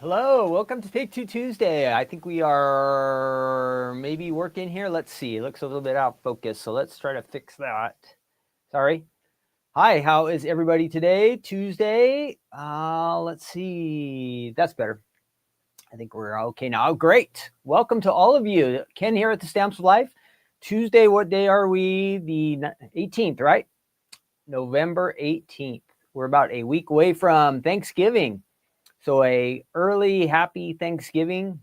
Hello, welcome to Take Two Tuesday. I think we are maybe working here. Let's see. It looks a little bit out of focus, so let's try to fix that. Sorry. Hi, how is everybody today? Tuesday. Let's see. That's better. I think we're okay now. Great. Welcome to all of you. Ken here at the Stamps of Life. Tuesday, what day are we? The 18th, right? November 18th. We're about a week away from Thanksgiving. So a early happy Thanksgiving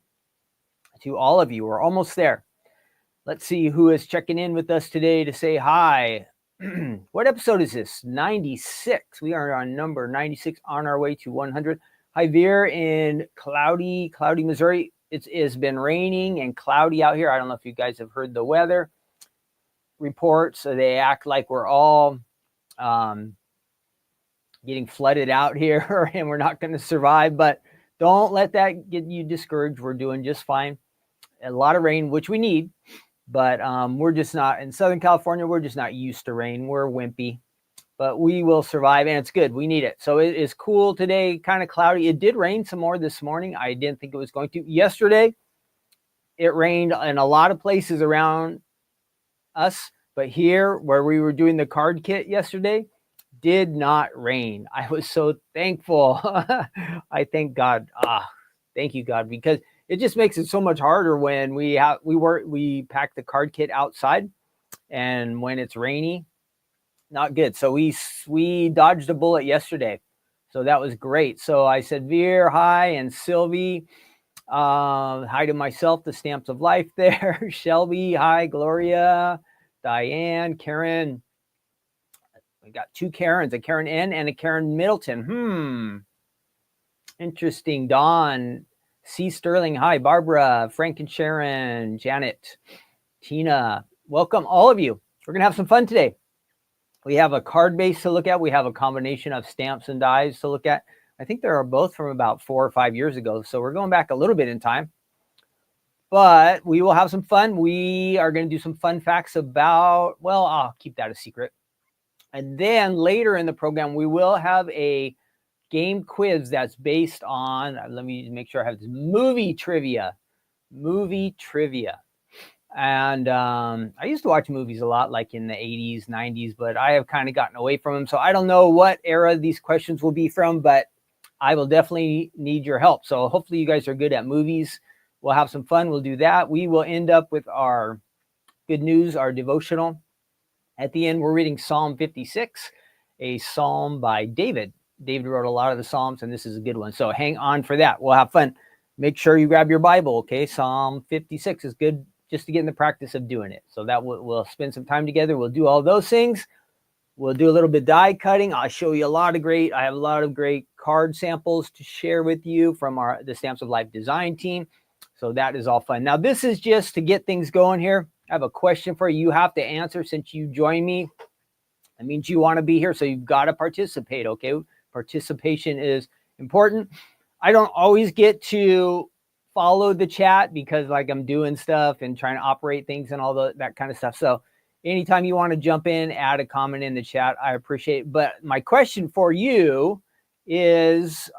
to all of you. We're almost there. Let's see who is checking in with us today to say hi. What episode is this? 96. We are on number 96 on our way to 100. Hi, Veer in cloudy Missouri. It's been raining and cloudy out here. I don't know if you guys have heard the weather reports. So they act like we're all getting flooded out here and we're not going to survive, but don't let that get you discouraged. We're doing just fine. A lot of rain, which we need, but we're just not in Southern California. We're just not used to rain. We're wimpy, but we will survive, and it's good. We need it. So it is cool today, kind of cloudy. It did rain some more this morning. I didn't think it was going to. Yesterday, it rained in a lot of places around us, but here where we were doing the card kit yesterday, did not rain. I was so thankful. I thank God. Thank you, God, because it just makes it so much harder when we pack the card kit outside, and when it's rainy, not good. So we dodged a bullet yesterday, so that was great. So I said, Veer, hi, and Sylvie, hi to myself, the Stamps of Life there. Shelby, hi, Gloria, Diane, Karen. We got two Karens, a Karen N and a Karen Middleton. Interesting. Dawn, C. Sterling, hi. Barbara, Frank and Sharon, Janet, Tina. Welcome, all of you. We're going to have some fun today. We have a card base to look at. We have a combination of stamps and dies to look at. I think they are both from about 4 or 5 years ago, so we're going back a little bit in time. But we will have some fun. We are going to do some fun facts about, well, I'll keep that a secret. And then later in the program, we will have a game quiz that's based on, let me make sure I have this, movie trivia. And I used to watch movies a lot, like in the 80s, 90s, but I have kind of gotten away from them. So I don't know what era these questions will be from, but I will definitely need your help. So hopefully you guys are good at movies. We'll have some fun. We'll do that. We will end up with our good news, our devotional. At the end, we're reading Psalm 56, a psalm by David. David wrote a lot of the psalms, and this is a good one. So hang on for that. We'll have fun. Make sure you grab your Bible, okay? Psalm 56 is good just to get in the practice of doing it. So that we'll spend some time together. We'll do all those things. We'll do a little bit die cutting. I'll show you I have a lot of great card samples to share with you from the Stamps of Life design team. So that is all fun. Now, this is just to get things going here. I have a question for you. You have to answer since you join me. That means you want to be here, so you've got to participate, okay? Participation is important. I don't always get to follow the chat because like I'm doing stuff and trying to operate things and all that kind of stuff. So anytime you want to jump in, add a comment in the chat, I appreciate it. But my question for you is,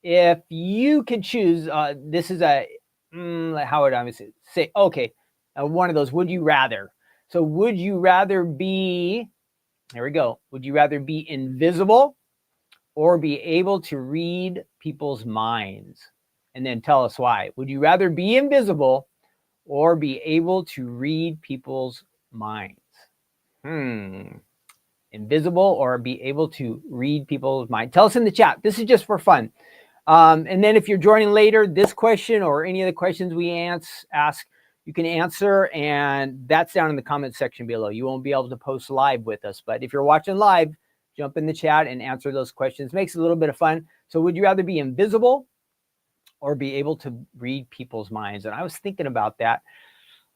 if you could choose, this is a, how would I say, okay, one of those, would you rather? So would you rather be, here we go, would you rather be invisible or be able to read people's minds? And then tell us why. Would you rather be invisible or be able to read people's minds? Invisible or be able to read people's minds? Tell us in the chat. This is just for fun. And then if you're joining later, this question or any of the questions we ask, you can answer, and that's down in the comment section below. You won't be able to post live with us, but if you're watching live, jump in the chat and answer those questions. Makes it a little bit of fun. So would you rather be invisible or be able to read people's minds? And I was thinking about that.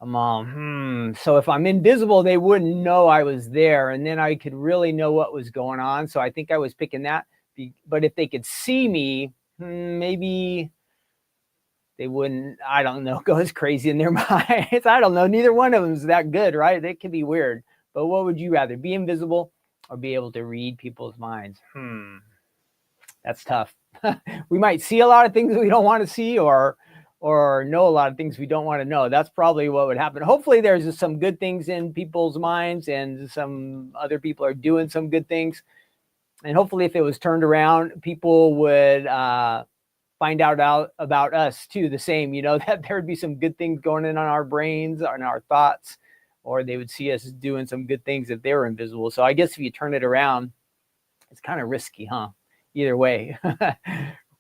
So if I'm invisible, they wouldn't know I was there, and then I could really know what was going on. So I think I was picking that. But if they could see me, maybe they wouldn't, I don't know, go as crazy in their minds. I don't know. Neither one of them is that good, right? They can be weird. But what would you rather, be invisible or be able to read people's minds? That's tough. We might see a lot of things we don't want to see, or know a lot of things we don't want to know. That's probably what would happen. Hopefully there's some good things in people's minds, and some other people are doing some good things. And hopefully if it was turned around, people would find out about us too, the same, that there would be some good things going in on our brains, on our thoughts, or they would see us doing some good things if they were invisible. So I guess if you turn it around, it's kind of risky, huh? Either way.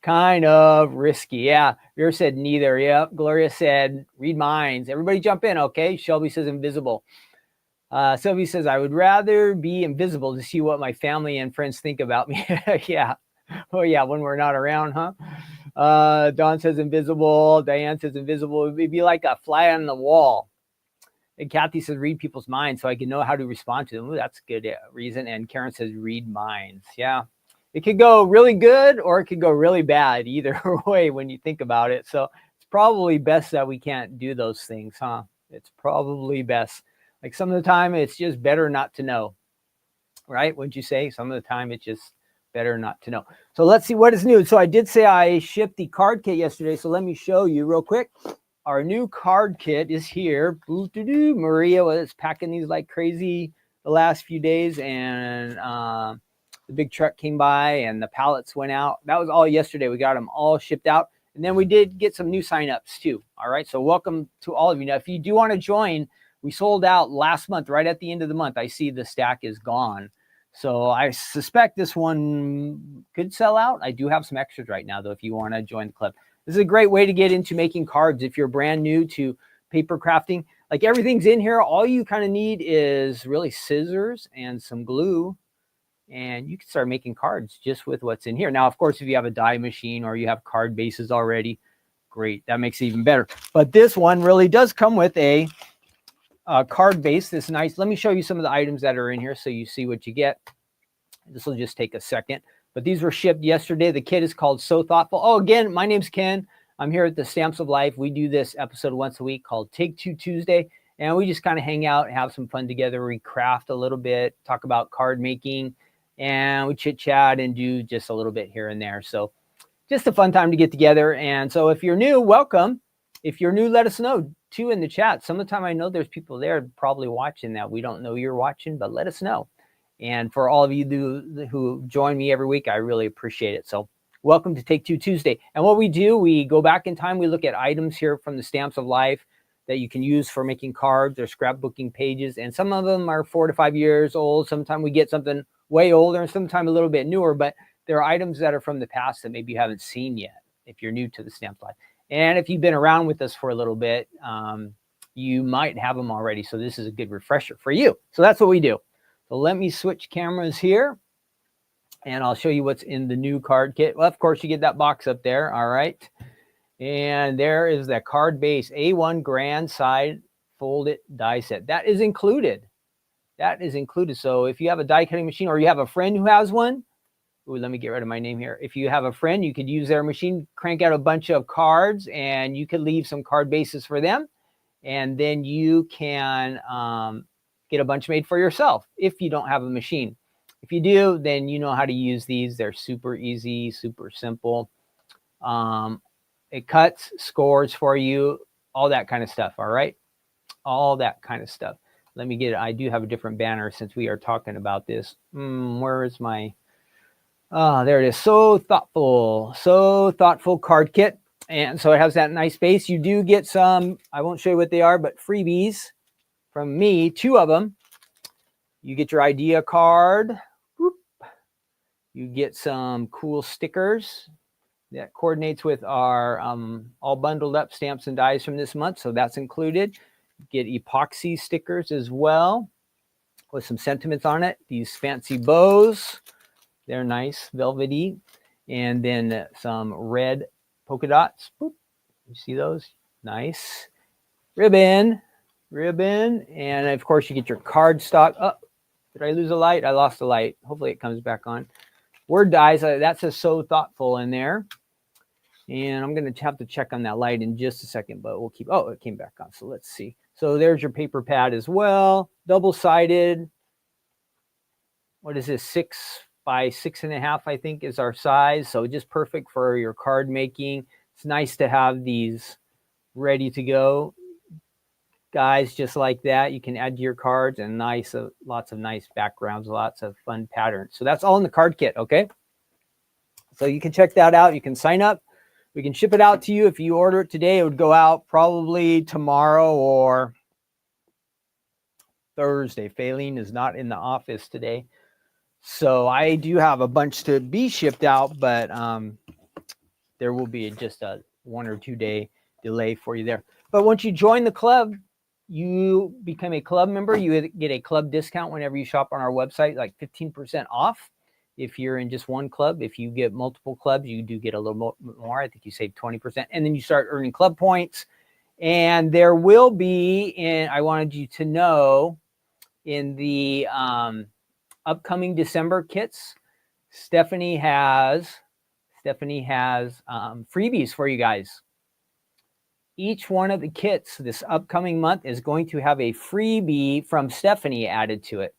Kind of risky. Yeah. Vera said neither. Yep. Gloria said read minds. Everybody jump in. Okay. Shelby says invisible. Sylvie says, I would rather be invisible to see what my family and friends think about me. Yeah. Oh yeah. When we're not around, huh? Dawn says invisible. Diane says invisible. It would be like a fly on the wall. And Kathy says read people's minds so I can know how to respond to them. Ooh, that's a good reason. And Karen says read minds. Yeah. It could go really good or it could go really bad either way when you think about it. So it's probably best that we can't do those things, huh? It's probably best. Like some of the time it's just better not to know, right? Wouldn't you say? Some of the time it's just better not to know. So let's see what is new. So I did say I shipped the card kit yesterday. So let me show you real quick. Our new card kit is here. Maria was packing these like crazy the last few days, and the big truck came by and the pallets went out. That was all yesterday. We got them all shipped out. And then we did get some new signups too. All right. So welcome to all of you. Now, if you do want to join, we sold out last month, right at the end of the month. I see the stack is gone. So I suspect this one could sell out. I do have some extras right now, though, if you want to join the club. This is a great way to get into making cards if you're brand new to paper crafting. Like everything's in here. All you kind of need is really scissors and some glue, and you can start making cards just with what's in here. Now, of course, if you have a die machine or you have card bases already, great. That makes it even better. But this one really does come with a card base. This nice. Let me show you some of the items that are in here so you see what you get. This will just take a second. But these were shipped yesterday. The kit is called So Thoughtful. Oh, again, my name's Ken. I'm here at the Stamps of Life. We do this episode once a week called Take Two Tuesday. And we just kind of hang out, have some fun together. We craft a little bit, talk about card making, and we chit chat and do just a little bit here and there. So just a fun time to get together. And so if you're new, welcome. If you're new, let us know too in the chat. Some of the time I know there's people there probably watching that we don't know you're watching, but let us know. And for all of you who join me every week, I really appreciate it. So welcome to Take Two Tuesday. And what we do, we go back in time. We look at items here from the Stamps of Life that you can use for making cards or scrapbooking pages. And some of them are 4 to 5 years old. Sometimes we get something way older and sometimes a little bit newer. But there are items that are from the past that maybe you haven't seen yet if you're new to the Stamps of Life. And if you've been around with us for a little bit, you might have them already. So this is a good refresher for you. So that's what we do. So let me switch cameras here and I'll show you what's in the new card kit. Well, of course, you get that box up there. All right. And there is that card base A1 grand side folded die set. That is included. That is included. So if you have a die cutting machine or you have a friend who has one, ooh, let me get rid of my name here. If you have a friend, you could use their machine, crank out a bunch of cards, and you could leave some card bases for them. And then you can get a bunch made for yourself if you don't have a machine. If you do, then you know how to use these. They're super easy, super simple. It cuts, scores for you, all that kind of stuff, all right? All that kind of stuff. Let me get it. I do have a different banner since we are talking about this. Where is my... there it is. So thoughtful card kit. And so it has that nice base. You do get some, I won't show you what they are, but freebies from me, 2 of them. You get your idea card. Whoop. You get some cool stickers that coordinates with our all bundled up stamps and dies from this month. So that's included. Get epoxy stickers as well with some sentiments on it. These fancy bows. They're nice, velvety. And then some red polka dots. Boop. You see those? Nice. Ribbon. And of course you get your card stock. Oh, did I lose a light? I lost a light. Hopefully it comes back on. Word dies. That says So Thoughtful in there. And I'm going to have to check on that light in just a second, but we'll keep, oh, it came back on. So let's see. So there's your paper pad as well. Double-sided. What is this? by 6.5, I think, is our size. So just perfect for your card making. It's nice to have these ready to go, guys, just like that. You can add to your cards, and lots of nice backgrounds, lots of fun patterns. So that's all in the card kit, okay? So you can check that out. You can sign up. We can ship it out to you. If you order it today, it would go out probably tomorrow or Thursday. Faylene is not in the office today. So I do have a bunch to be shipped out, but there will be just a 1 or 2 day delay for you there. But once you join the club, you become a club member. You get a club discount whenever you shop on our website, like 15% off. If you're in just one club, if you get multiple clubs, you do get a little more. I think you save 20%. And then you start earning club points. And there will be, and I wanted you to know, in the upcoming December kits, Stephanie has freebies for you guys. Each one of the kits this upcoming month is going to have a freebie from Stephanie added to it.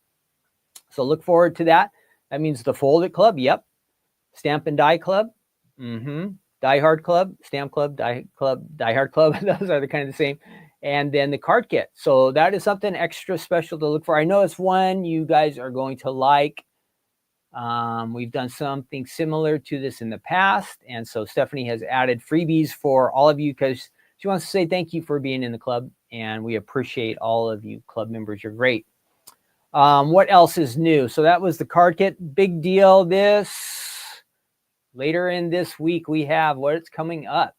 So look forward to that. That means the Fold It Club, yep. Stamp and Die Club, Die Hard Club, Stamp Club, Die Club, Die Hard Club. Those are kind of the same. And then the card kit. So that is something extra special to look for. I know it's one you guys are going to like. We've done something similar to this in the past. And so Stephanie has added freebies for all of you because she wants to say thank you for being in the club. And we appreciate all of you club members. You're great. What else is new? So that was the card kit. Big deal. Later in this week, we have what's coming up.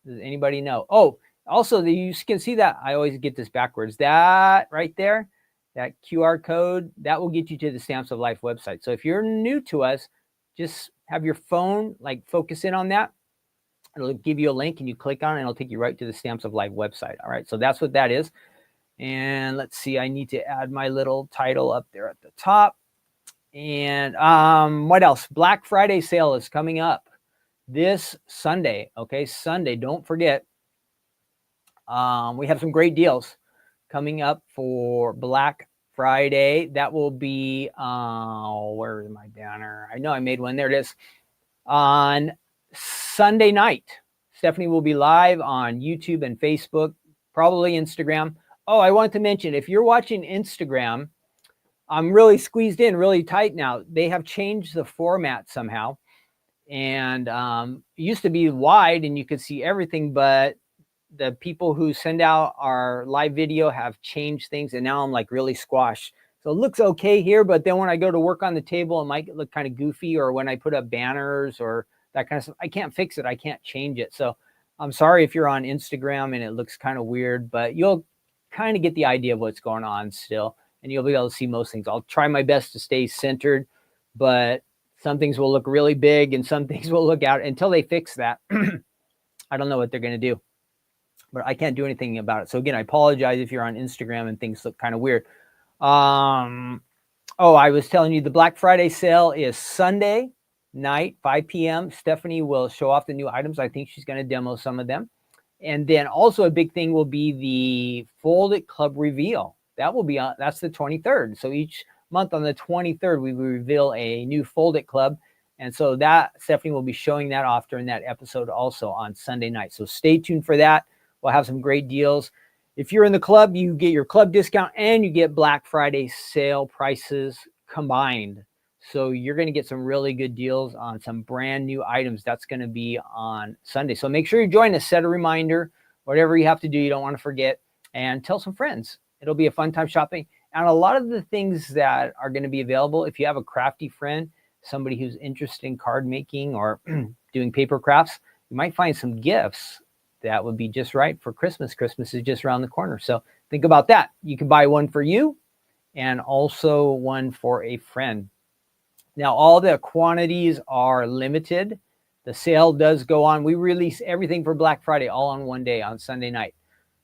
Does anybody know? Oh, also, you can see that. I always get this backwards. That right there, that QR code, that will get you to the Stamps of Life website. So if you're new to us, just have your phone, focus in on that. It'll give you a link and you click on it and it'll take you right to the Stamps of Life website. All right, so that's what that is. And let's see, I need to add my little title up there at the top. And what else? Black Friday sale is coming up this Sunday. Okay, Sunday, don't forget. We have some great deals coming up for Black Friday. That will be, where is my banner? I know I made one. There it is. On Sunday night, Stephanie will be live on YouTube and Facebook, probably Instagram. Oh, I want to mention, if you're watching Instagram, I'm really squeezed in really tight now. They have changed the format somehow. And it used to be wide and you could see everything, but the people who send out our live video have changed things. And now I'm really squashed. So it looks okay here, but then when I go to work on the table, it might look kind of goofy, or when I put up banners or that kind of stuff, I can't fix it. I can't change it. So I'm sorry if you're on Instagram and it looks kind of weird, but you'll kind of get the idea of what's going on still, and you'll be able to see most things. I'll try my best to stay centered, but some things will look really big and some things will look out until they fix that. I don't know what they're going to do, but I can't do anything about it. So again, I apologize if you're on Instagram and things look kind of weird. Oh, I was telling you the Black Friday sale is Sunday night, 5 p.m. Stephanie will show off the new items. I think she's going to demo some of them. And then also a big thing will be the Fold It Club reveal. That will be that's the 23rd. So each month on the 23rd, we reveal a new Fold It Club. And so that Stephanie will be showing that off during that episode also on Sunday night. So stay tuned for that. We'll have some great deals. If you're in the club, you get your club discount and you get Black Friday sale prices combined. So you're going to get some really good deals on some brand new items. That's going to be on Sunday. So make sure you join us, set a reminder, whatever you have to do, you don't want to forget, and tell some friends. It'll be a fun time shopping. And a lot of the things that are going to be available, if you have a crafty friend, somebody who's interested in card making or doing paper crafts, you might find some gifts that would be just right for Christmas. Christmas is just around the corner. So think about that. You can buy one for you and also one for a friend. Now, all the quantities are limited. The sale does go on. We release everything for Black Friday all on one day on Sunday night.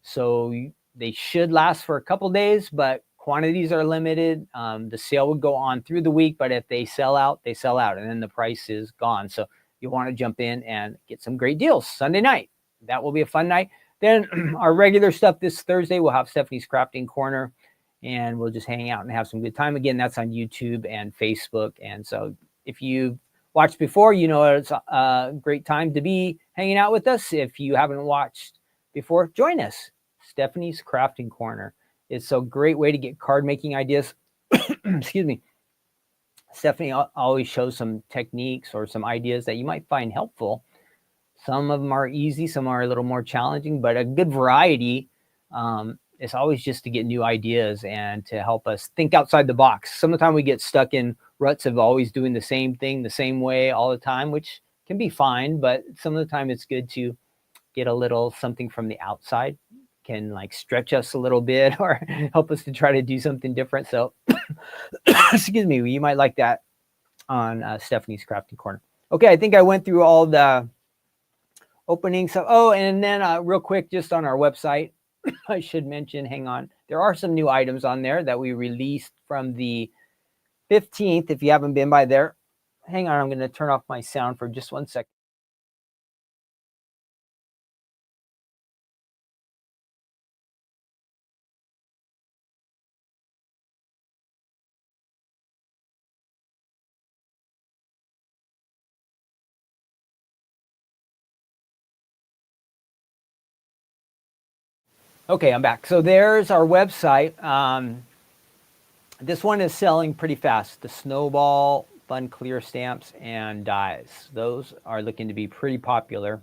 So they should last for a couple days, but quantities are limited. The sale would go on through the week, but if they sell out, they sell out, and then the price is gone. So you want to jump in and get some great deals Sunday night. That will be a fun night. Then our regular stuff this Thursday, we'll have Stephanie's Crafting Corner, and we'll just hang out and have some good time. Again, that's on YouTube and Facebook. And so If you've watched before, you know it's a great time to be hanging out with us. If you haven't watched before, join us. Stephanie's Crafting Corner. It's a great way to get card making ideas. Excuse me. Stephanie always shows some techniques or some ideas that you might find helpful. Some of them are easy, some are a little more challenging, but a good variety is always just to get new ideas and to help us think outside the box. Sometimes we get stuck in ruts of always doing the same thing the same way all the time, which can be fine, but some of the time it's good to get a little something from the outside, can like stretch us a little bit or help us to try to do something different. So excuse me, you might like that on Stephanie's Crafting Corner. Okay, I think I went through all the openings. So, oh, and then real quick, just on our website, I should mention, hang on, there are some new items on there that we released from the 15th. If you haven't been by there, hang on, I'm going to turn off my sound for just 1 second. Okay, I'm back. So there's our website. This one is selling pretty fast. The Snowball Fun Clear Stamps and dies. Those are looking to be pretty popular.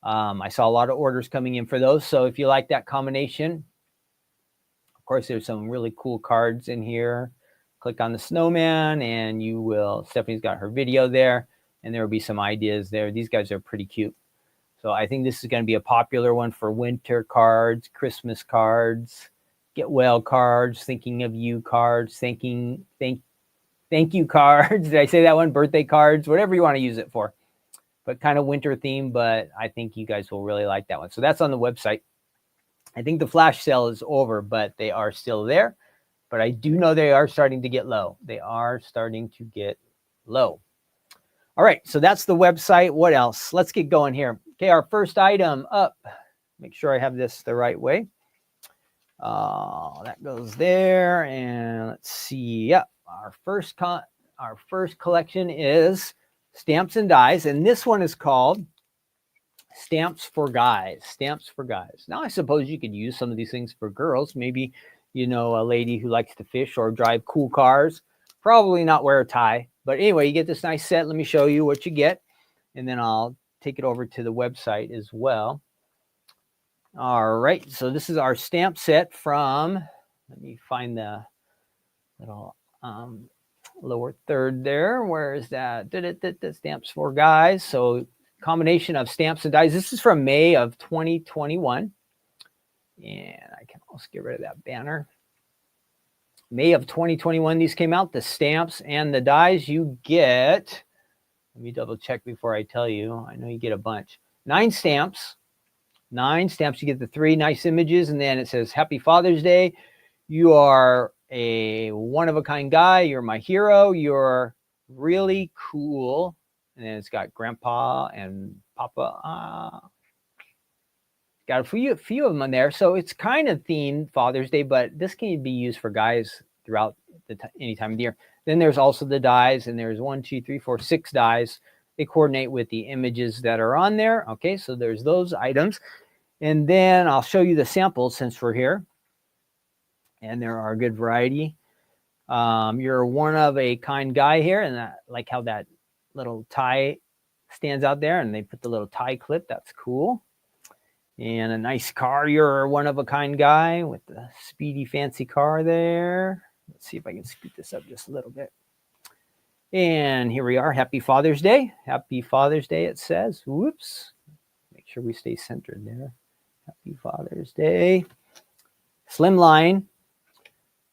I saw a lot of orders coming in for those. So if you like that combination, of course, there's some really cool cards in here. Click on the snowman and you will, Stephanie's got her video there and there will be some ideas there. These guys are pretty cute. So I think this is going to be a popular one for winter cards, Christmas cards, get well cards, thinking of you cards, thank you cards. Did I say that one? Birthday cards, whatever you want to use it for. But kind of winter theme, but I think you guys will really like that one. So that's on the website. I think the flash sale is over, but they are still there. But I do know they are starting to get low. They are starting to get low. All right, so that's the website. What else? Let's get going here. Okay, our first item up. Make sure I have this the right way. That goes there, and let's see. Yep, our first collection is stamps and dies, and this one is called Stamps for Guys. Stamps for Guys. Now, I suppose you could use some of these things for girls. Maybe, you know, a lady who likes to fish or drive cool cars. Probably not wear a tie. But anyway, you get this nice set. Let me show you what you get. And then I'll take it over to the website as well. All right. So this is our stamp set from, let me find the little lower third there. Where is that? The Stamps for Guys. So combination of stamps and dies. This is from May of 2021. And I can also get rid of that banner. May of 2021, these came out, the stamps and the dies. You get, let me double check before I tell you. I know you get a bunch. 9 stamps. 9 stamps. You get the 3 nice images, and then it says, Happy Father's Day. You are a one-of-a-kind guy. You're my hero. You're really cool. And then it's got Grandpa and Papa. Got a few of them on there. So it's kind of themed Father's Day, but this can be used for guys throughout any time of the year. Then there's also the dies, and there's 1, 2, 3, 4, 6 dies. They coordinate with the images that are on there. Okay, so there's those items. And then I'll show you the samples since we're here. And there are a good variety. You're one of a kind guy here, and I like how that little tie stands out there, and they put the little tie clip. That's cool. And a nice car. You're a one-of-a-kind guy with the speedy, fancy car there. Let's see if I can speed this up just a little bit. And here we are. Happy Father's Day. Happy Father's Day, it says. Whoops. Make sure we stay centered there. Happy Father's Day. Slimline.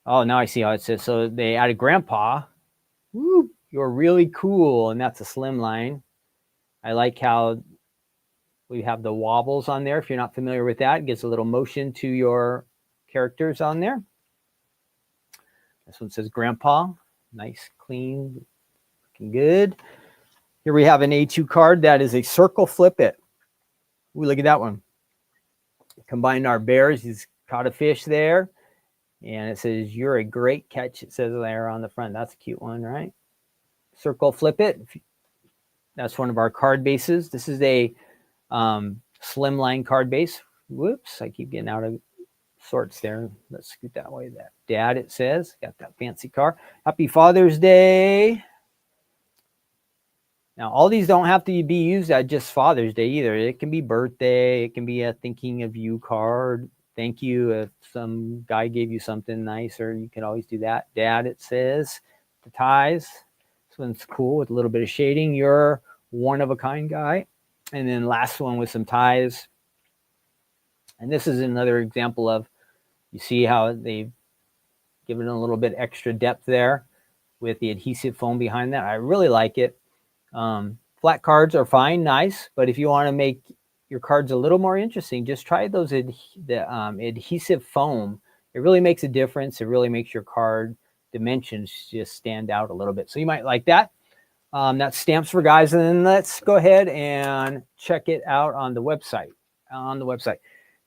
Oh, now I see how it says. So they added Grandpa. Woo, you're really cool. And that's a slimline. I like how we have the wobbles on there. If you're not familiar with that, it gives a little motion to your characters on there. This one says Grandpa. Nice, clean, looking good. Here we have an A2 card that is a circle flip it. Ooh, look at that one. Combined our bears. He's caught a fish there. And it says, you're a great catch. It says there on the front. That's a cute one, right? circle, flip it. That's one of our card bases. This is a slimline card base. Whoops, I keep getting out of sorts there. Let's scoot that way. That Dad, it says. Got that fancy car. Happy Father's Day. Now, all these don't have to be used at just Father's Day either. It can be birthday. It can be a thinking of you card. Thank you if some guy gave you something nicer. You can always do that. Dad, it says. The ties. This one's cool with a little bit of shading. You're one of a kind guy. And then last one with some ties. And this is another example of, you see how they've given a little bit extra depth there with the adhesive foam behind that. I really like it. Flat cards are fine, nice, but if you want to make your cards a little more interesting, just try those adhesive foam. It really makes a difference. It really makes your card dimensions just stand out a little bit. So you might like that. That's Stamps for Guys. And then let's go ahead and check it out on the website.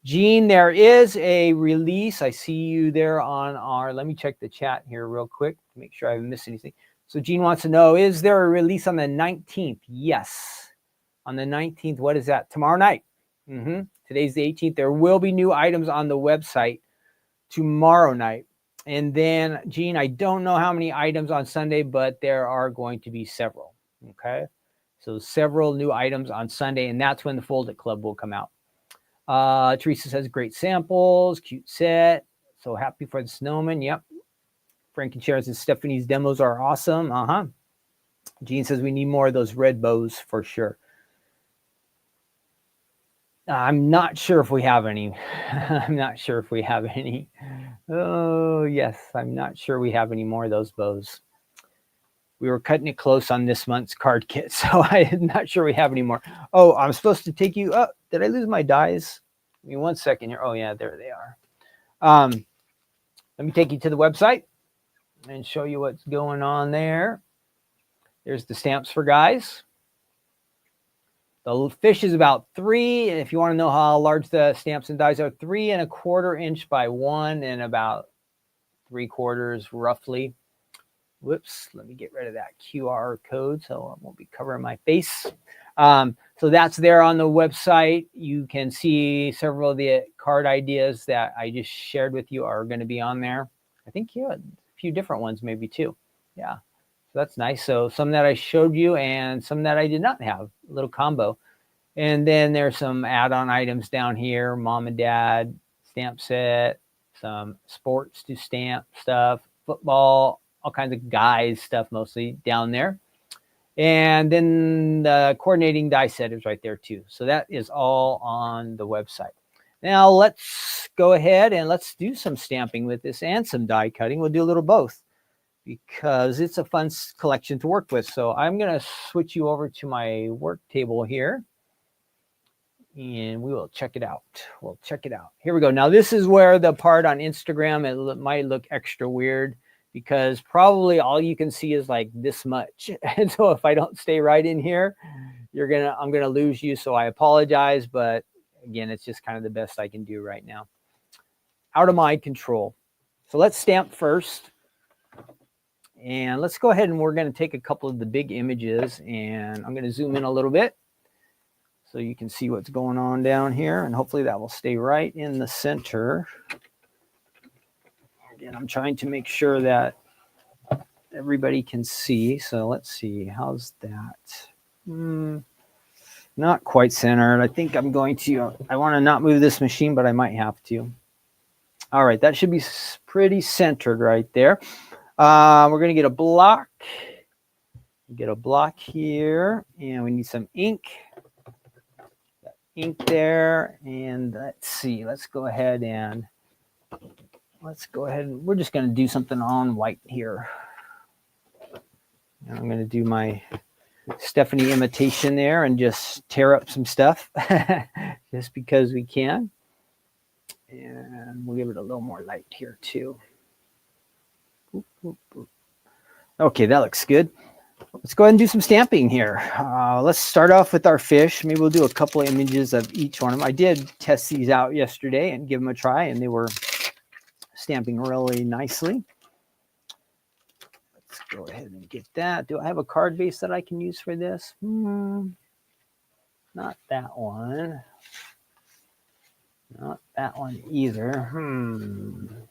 Gene, there is a release. I see you there on our, let me check the chat here real quick to make sure I haven't missed anything. So Gene wants to know, is there a release on the 19th? Yes. On the 19th, what is that? Tomorrow night. Today's the 18th. There will be new items on the website tomorrow night. And then, Gene, I don't know how many items on Sunday, but there are going to be several. Okay. So several new items on Sunday, and that's when the Fold It Club will come out. Teresa says, great samples, cute set. So happy for the snowman. Yep. Frank and Sharon says, Stephanie's demos are awesome. Gene says, we need more of those red bows for sure. I'm not sure if we have any. I'm not sure if we have any. Oh, yes. I'm not sure we have any more of those bows. We were cutting it close on this month's card kit, so I'm not sure we have any more. Oh, I'm supposed to take you up. Did I lose my dies? Give me 1 second here. Oh, yeah, there they are. Let me take you to the website and show you what's going on there. There's the Stamps for Guys. The fish is about 3. And if you want to know how large the stamps and dies are, 3 1/4 inch by 1 and about 3/4 roughly. Whoops, let me get rid of that QR code so I won't be covering my face. So that's there on the website. You can see several of the card ideas that I just shared with you are going to be on there. I think a few different ones maybe too. Yeah, so that's nice. So some that I showed you and some that I did not have, a little combo. And then there's some add-on items down here, mom and dad stamp set, some sports to stamp stuff, football, all kinds of guys stuff mostly down there. And then the coordinating die set is right there too. So that is all on the website. Now let's go ahead and let's do some stamping with this and some die cutting. We'll do a little both because it's a fun collection to work with. So I'm going to switch you over to my work table here and we will check it out. We'll check it out. Here we go. Now this is where the part on Instagram, it might look extra weird because probably all you can see is like this much. And so if I don't stay right in here, I'm going to lose you. So I apologize, but again, it's just kind of the best I can do right now. Out of my control. So let's stamp first. And let's go ahead and we're going to take a couple of the big images and I'm going to zoom in a little bit so you can see what's going on down here. And hopefully that will stay right in the center. Again, I'm trying to make sure that everybody can see. So let's see. How's that? Not quite centered. I think I'm going to, I want to not move this machine, but I might have to. All right, that should be pretty centered right there. We're going to get a block. Get a block here, and we need some ink. Got ink there, and let's see. Let's go ahead and we're just going to do something on white here. And I'm going to do my Stephanie imitation there and just tear up some stuff just because we can. And we'll give it a little more light here too. Okay, that looks good. Let's go ahead and do some stamping here. Let's start off with our fish. Maybe we'll do a couple of images of each one of them. I did test these out yesterday and give them a try, and they were stamping really nicely. Let's go ahead and get that. Do I have a card base that I can use for this? Not that one. Not that one either.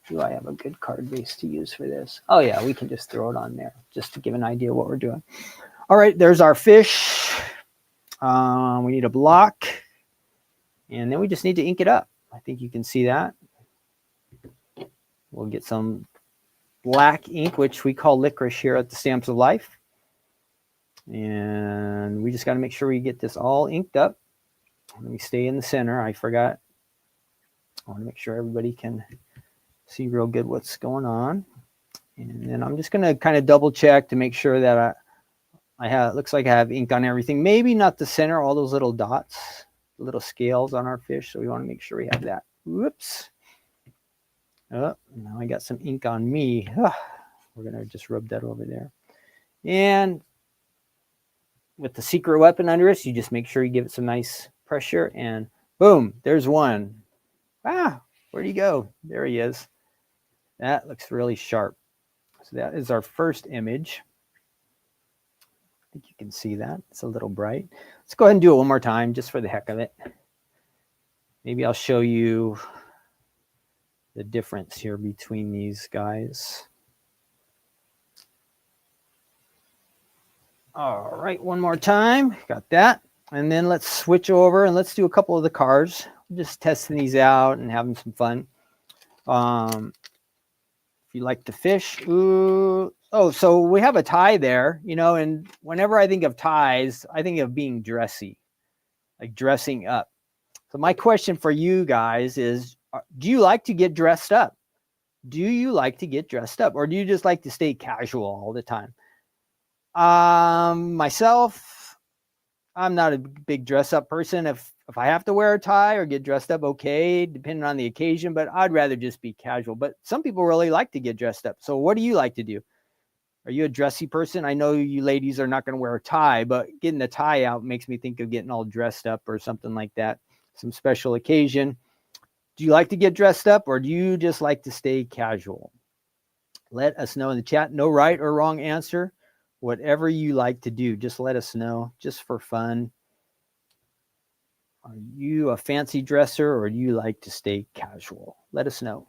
Do I have a good card base to use for this? Oh yeah, we can just throw it on there just to give an idea what we're doing. All right, there's our fish. We need a block. And then we just need to ink it up. I think you can see that. We'll get some black ink, which we call licorice here at the Stamps of Life. And we just got to make sure we get this all inked up. Let me stay in the center. I forgot. I want to make sure everybody can see real good what's going on. And then I'm just going to kind of double check to make sure that I have, looks like I have ink on everything. Maybe not the center, all those little dots, little scales on our fish. So we want to make sure we have that. Whoops. Oh, now I got some ink on me. We're going to just rub that over there. And with the secret weapon under us, you just make sure you give it some nice pressure and boom, there's one. Where'd he go? There he is. That looks really sharp. So that is our first image. I think you can see that. It's a little bright. Let's go ahead and do it one more time just for the heck of it. Maybe I'll show you the difference here between these guys. All right, one more time. Got that. And then let's switch over and let's do a couple of the cards. Just testing these out and having some fun. If you like to fish, so we have a tie there, you know, and whenever I think of ties, I think of being dressy, like dressing up. So my question for you guys is, do you like to get dressed up? Do you like to get dressed up, or do you just like to stay casual all the time? Myself, I'm not a big dress up person. If I have to wear a tie or get dressed up, okay, depending on the occasion, but I'd rather just be casual. But some people really like to get dressed up. So what do you like to do? Are you a dressy person? I know you ladies are not going to wear a tie, but getting the tie out makes me think of getting all dressed up or something like that. Some special occasion. Do you like to get dressed up, or do you just like to stay casual? Let us know in the chat. No right or wrong answer. Whatever you like to do, just let us know, just for fun. Are you a fancy dresser, or do you like to stay casual? Let us know.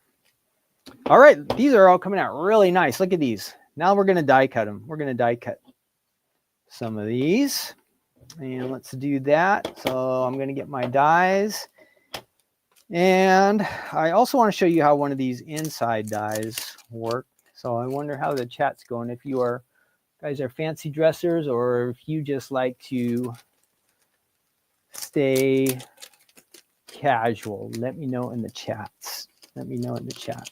All right, these are all coming out really nice. Look at these. Now we're going to die cut them. We're going to die cut some of these. And let's do that. So I'm going to get my dies. And I also want to show you how one of these inside dies work. So I wonder how the chat's going. If you guys are fancy dressers, or if you just like to stay casual, let me know in the chats. Let me know in the chat.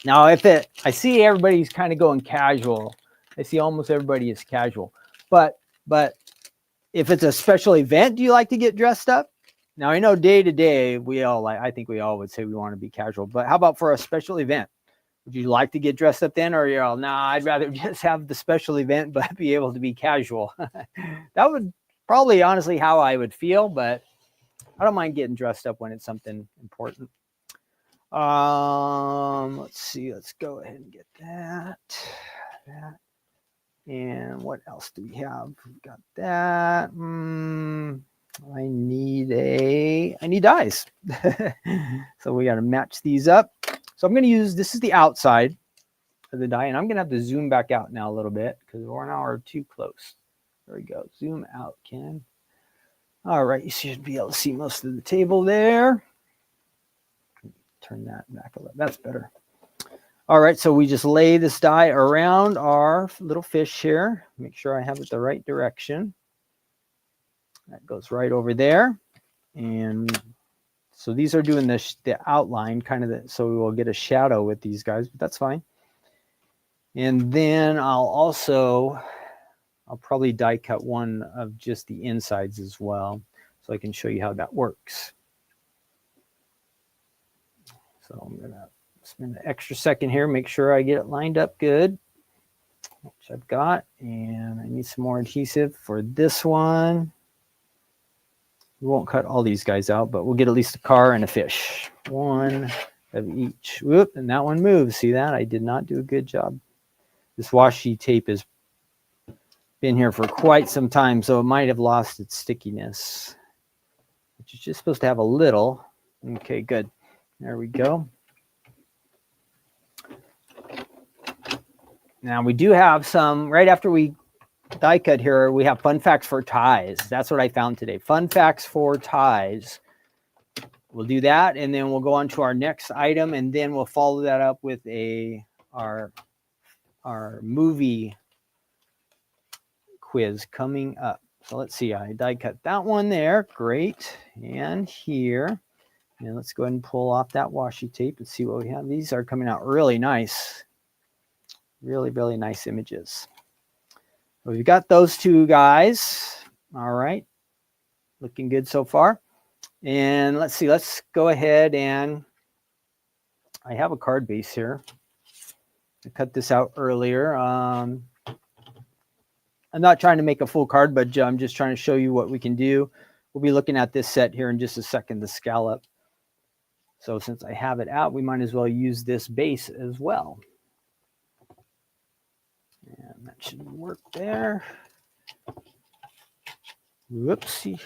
Now, I see everybody's kind of going casual. I see almost everybody is casual. But if it's a special event, do you like to get dressed up? Now, I know day to day, I think we all would say we want to be casual. But how about for a special event? Would you like to get dressed up then? Or you're all, nah, I'd rather just have the special event, but be able to be casual. That would probably honestly how I would feel, but I don't mind getting dressed up when it's something important. Let's see. Let's go ahead and get that. And what else do we have? We've got that. I need dies. So we got to match these up. So I'm going to use, this is the outside of the die, and I'm going to have to zoom back out now a little bit because we're an hour too close. There we go. Zoom out, Ken. All right. You should be able to see most of the table there. Turn that back a little. That's better. All right. So we just lay this die around our little fish here. Make sure I have it the right direction. That goes right over there. And so these are doing the outline, kind of, so we will get a shadow with these guys, but that's fine. And then I'll probably die cut one of just the insides as well, so I can show you how that works. So I'm going to spend an extra second here, make sure I get it lined up good, which I've got. And I need some more adhesive for this one. We won't cut all these guys out, but we'll get at least a car and a fish. One of each. Whoop, and that one moves. See that? I did not do a good job This washi tape has been here for quite some time, so it might have lost its stickiness, which is just supposed to have a little. Okay, good. There we go. Now we do have some, right after we die cut here, we have fun facts for ties. That's what I found today. Fun facts for ties. We'll do that, and then we'll go on to our next item, and then we'll follow that up with our movie quiz coming up. So let's see, I die cut that one there. Great. And here. And let's go ahead and pull off that washi tape and see what we have. These are coming out really nice. Really, really nice images. We've got those two guys. All right. Looking good so far. And let's see, let's go ahead and I have a card base here. I cut this out earlier. I'm not trying to make a full card, but I'm just trying to show you what we can do. We'll be looking at this set here in just a second, the scallop. So since I have it out, we might as well use this base as well. And that should work there. Whoopsie.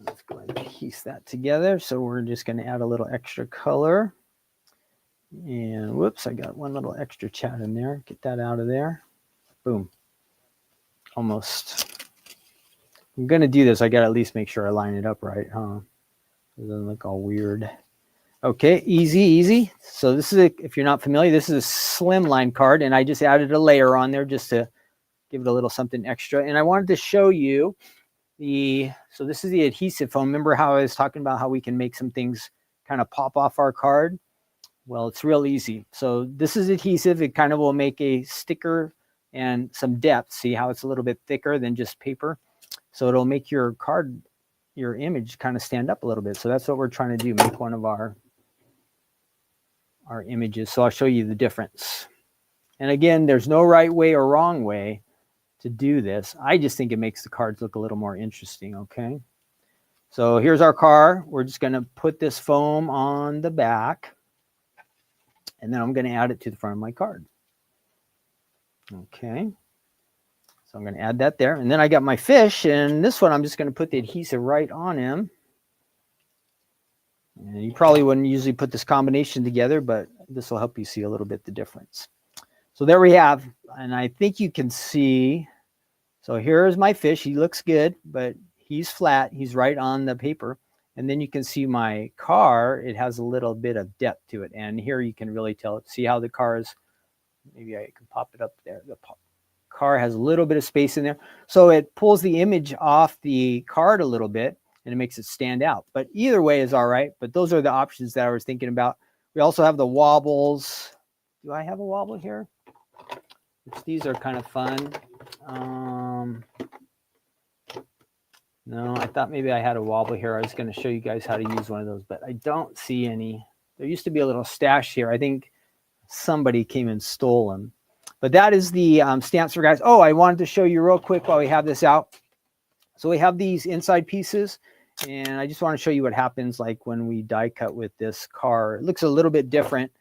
Let's go ahead and piece that together. So we're just going to add a little extra color. And whoops, I got one little extra chat in there. Get that out of there. Boom. Almost. I'm going to do this. I got to at least make sure I line it up right, huh? It doesn't look all weird. Okay, easy, easy. So this is, if you're not familiar, this is a slimline card, and I just added a layer on there just to give it a little something extra. And I wanted to show you so this is the adhesive foam. Remember how I was talking about how we can make some things kind of pop off our card? Well, it's real easy. So this is adhesive. It kind of will make a sticker and some depth. See how it's a little bit thicker than just paper? So it'll make your card, your image kind of stand up a little bit. So that's what we're trying to do, make one of our images. So I'll show you the difference. And again, there's no right way or wrong way to do this. I just think it makes the cards look a little more interesting, okay? So here's our car. We're just going to put this foam on the back, and then I'm going to add it to the front of my card. Okay. So I'm going to add that there. And then I got my fish, and this one I'm just going to put the adhesive right on him. And you probably wouldn't usually put this combination together, but this will help you see a little bit the difference. So there we have, and I think you can see, so here's my fish. He looks good, but he's flat. He's right on the paper. And then you can see my car. It has a little bit of depth to it. And here you can really tell it. See how the car is, maybe I can pop it up there. The car has a little bit of space in there. So it pulls the image off the card a little bit, and it makes it stand out. But either way is all right. But those are the options that I was thinking about. We also have the wobbles. Do I have a wobble here? These are kind of fun. No, I thought maybe I had a wobble here. I was going to show you guys how to use one of those, but I don't see any. There used to be a little stash here. I think somebody came and stole them. But that is the stamps for guys. Oh, I wanted to show you real quick while we have this out. So we have these inside pieces, and I just want to show you what happens like when we die cut with this car. It looks a little bit different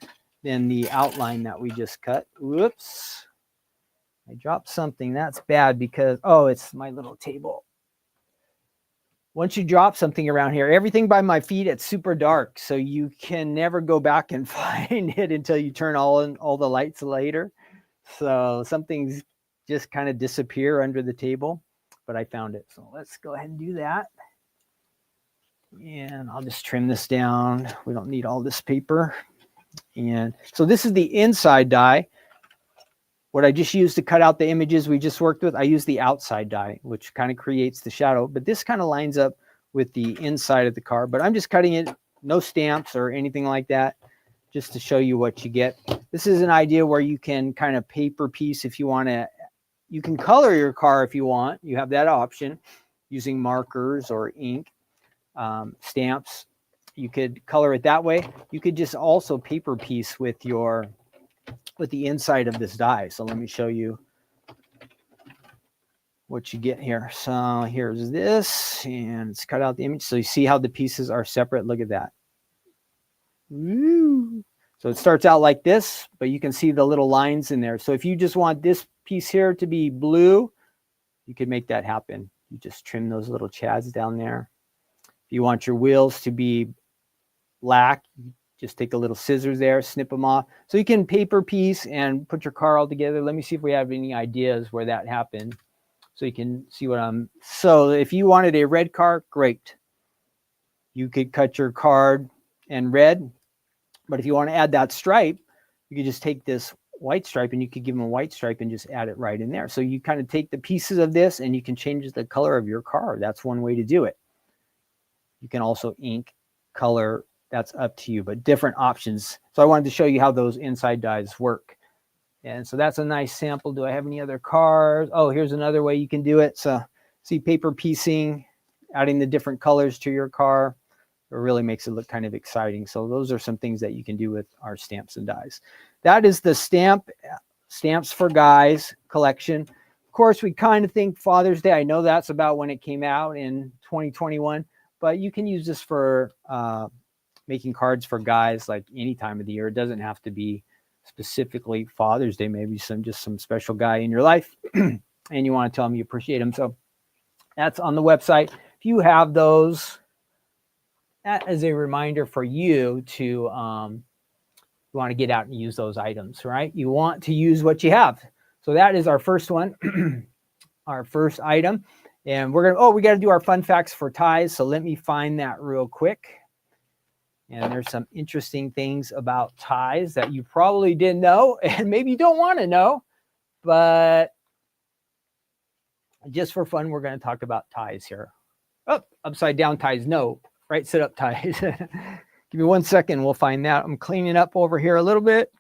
than the outline that we just cut. Whoops. I dropped something. That's bad because, oh, it's my little table. Once you drop something around here, everything by my feet, it's super dark. So you can never go back and find it until you turn all the lights later. So some things just kind of disappear under the table, but I found it. So let's go ahead and do that. And I'll just trim this down. We don't need all this paper. And so this is the inside die. What I just used to cut out the images we just worked with, I use the outside die, which kind of creates the shadow. But this kind of lines up with the inside of the card. But I'm just cutting it, no stamps or anything like that, just to show you what you get. This is an idea where you can kind of paper piece if you want to. You can color your car if you want. You have that option using markers or ink, stamps. You could color it that way. You could just also paper piece with the inside of this die. So let me show you what you get here. So here's this, and it's cut out the image. So you see how the pieces are separate. Look at that. Woo. So it starts out like this, but you can see the little lines in there. So if you just want this piece here to be blue, you could make that happen. You just trim those little chads down there. If you want your wheels to be black, just take a little scissors there, snip them off. So you can paper piece and put your car all together. Let me see if we have any ideas where that happened. So you can see what I'm, so if you wanted a red car, great. You could cut your card in red, but if you want to add that stripe, you could just take this white stripe and you could give them a white stripe and just add it right in there. So you kind of take the pieces of this and you can change the color of your car. That's one way to do it. You can also ink, color, that's up to you, but different options. So I wanted to show you how those inside dies work. And so that's a nice sample. Do I have any other cars? Oh, here's another way you can do it. So see, paper piecing, adding the different colors to your car. It really makes it look kind of exciting. So those are some things that you can do with our stamps and dies. That is the Stamps for Guys collection. Of course, we kind of think Father's Day. I know that's about when it came out in 2021, but you can use this for making cards for guys like any time of the year. It doesn't have to be specifically Father's Day, maybe just some special guy in your life and you want to tell him you appreciate him. So that's on the website. If you have those, that is a reminder for you to you want to get out and use those items, right? You want to use what you have. So that is our first one, our first item. And we're going to, we got to do our fun facts for ties. So let me find that real quick. And there's some interesting things about ties that you probably didn't know and maybe you don't want to know, but just for fun, we're going to talk about ties here. Oh, upside down ties. No, right sit up ties. Give me 1 second. We'll find that. I'm cleaning up over here a little bit.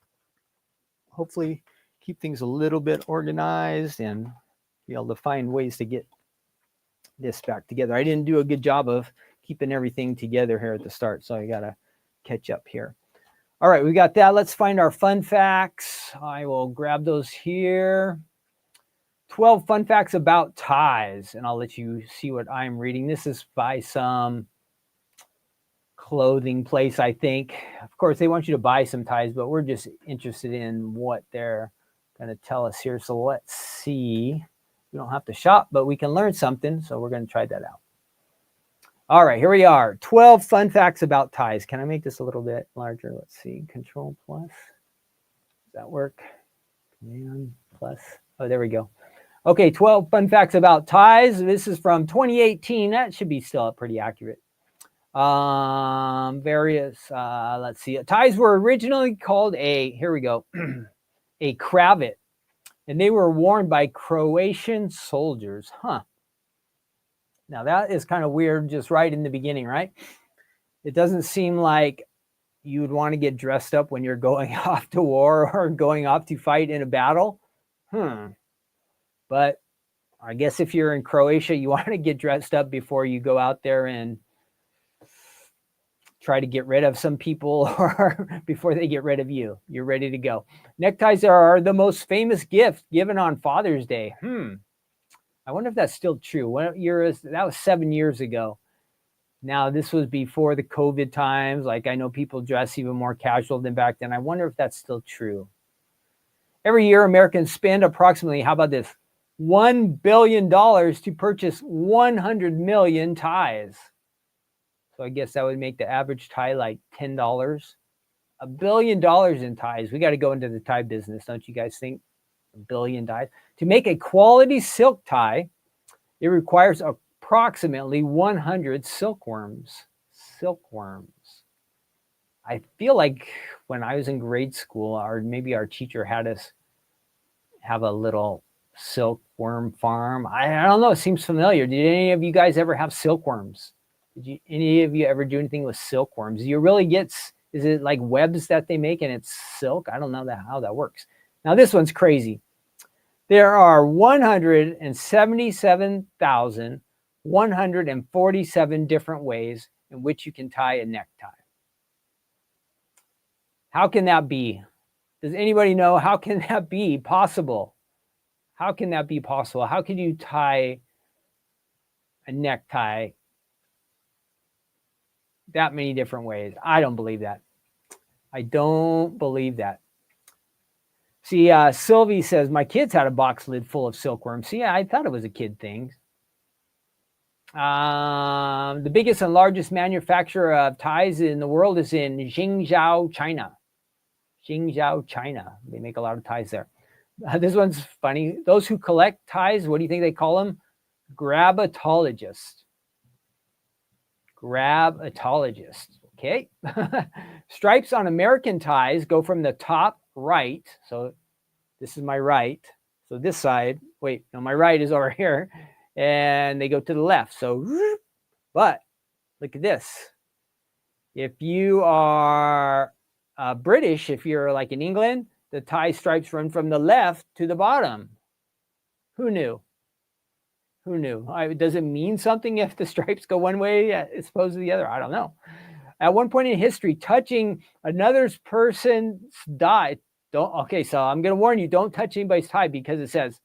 Hopefully keep things a little bit organized and be able to find ways to get this back together. I didn't do a good job of keeping everything together here at the start, so I got to catch up here. All right, we got that. Let's find our fun facts. I will grab those here. 12 fun facts about ties, and I'll let you see what I'm reading. This is by some clothing place, I think. Of course, they want you to buy some ties, but we're just interested in what they're going to tell us here. So let's see. We don't have to shop, but we can learn something, so we're going to try that out. All right, here we are. 12 fun facts about ties. Can I make this a little bit larger? Let's see. Control plus. Does that work? Command plus. Oh, there we go. Okay, 12 fun facts about ties. This is from 2018. That should be still pretty accurate. Let's see. Ties were originally called here we go, a cravat. And they were worn by Croatian soldiers. Huh. Now that is kind of weird just right in the beginning, right? It doesn't seem like you would want to get dressed up when you're going off to war or going off to fight in a battle. But I guess if you're in Croatia, you want to get dressed up before you go out there and try to get rid of some people or before they get rid of you. You're ready to go. Neckties are the most famous gift given on Father's Day. I wonder if that's still true. What year is that? Was 7 years ago. Now, this was before the COVID times. Like, I know people dress even more casual than back then. I wonder if that's still true. Every year, Americans spend approximately, how about this, $1 billion to purchase 100 million ties. So I guess that would make the average tie like $10. $1 billion in ties. We got to go into the tie business, don't you guys think? $1 billion ties. To make a quality silk tie, it requires approximately 100 silkworms. Silkworms. I feel like when I was in grade school, or maybe our teacher had us have a little silkworm farm. I don't know. It seems familiar. Did any of you guys ever have silkworms? Did any of you ever do anything with silkworms? Do you really get, is it like webs that they make and it's silk? I don't know how that works. Now this one's crazy. There are 177,147 different ways in which you can tie a necktie. How can that be? Does anybody know how can that be possible? How can that be possible? How can you tie a necktie that many different ways? I don't believe that. I don't believe that. See, Sylvie says, my kids had a box lid full of silkworms. See, I thought it was a kid thing. The biggest and largest manufacturer of ties in the world is in Xingzhou, China. Xingzhou, China. They make a lot of ties there. This one's funny. Those who collect ties, what do you think they call them? Grabatologists. Grabatologist. Okay. Stripes on American ties go from the top right. So this is my right. So this side, wait, no, my right is over here. And they go to the left. So, but look at this. If you are British, if you're like in England, the tie stripes run from the left to the bottom. Who knew? Who knew? Does it mean something if the stripes go one way as opposed to the other? I don't know. At one point in history, touching another person's tie. Okay, so I'm going to warn you, don't touch anybody's tie, because it says,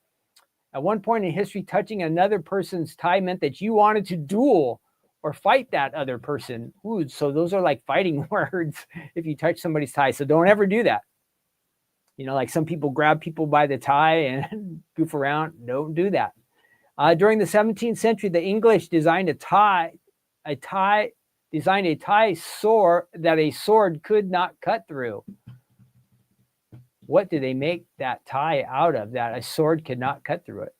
at one point in history, touching another person's tie meant that you wanted to duel or fight that other person. Ooh, so those are like fighting words if you touch somebody's tie. So don't ever do that. You know, like some people grab people by the tie and goof around. Don't do that. During the 17th century, the English designed a tie sword that a sword could not cut through. What did they make that tie out of that a sword could not cut through it?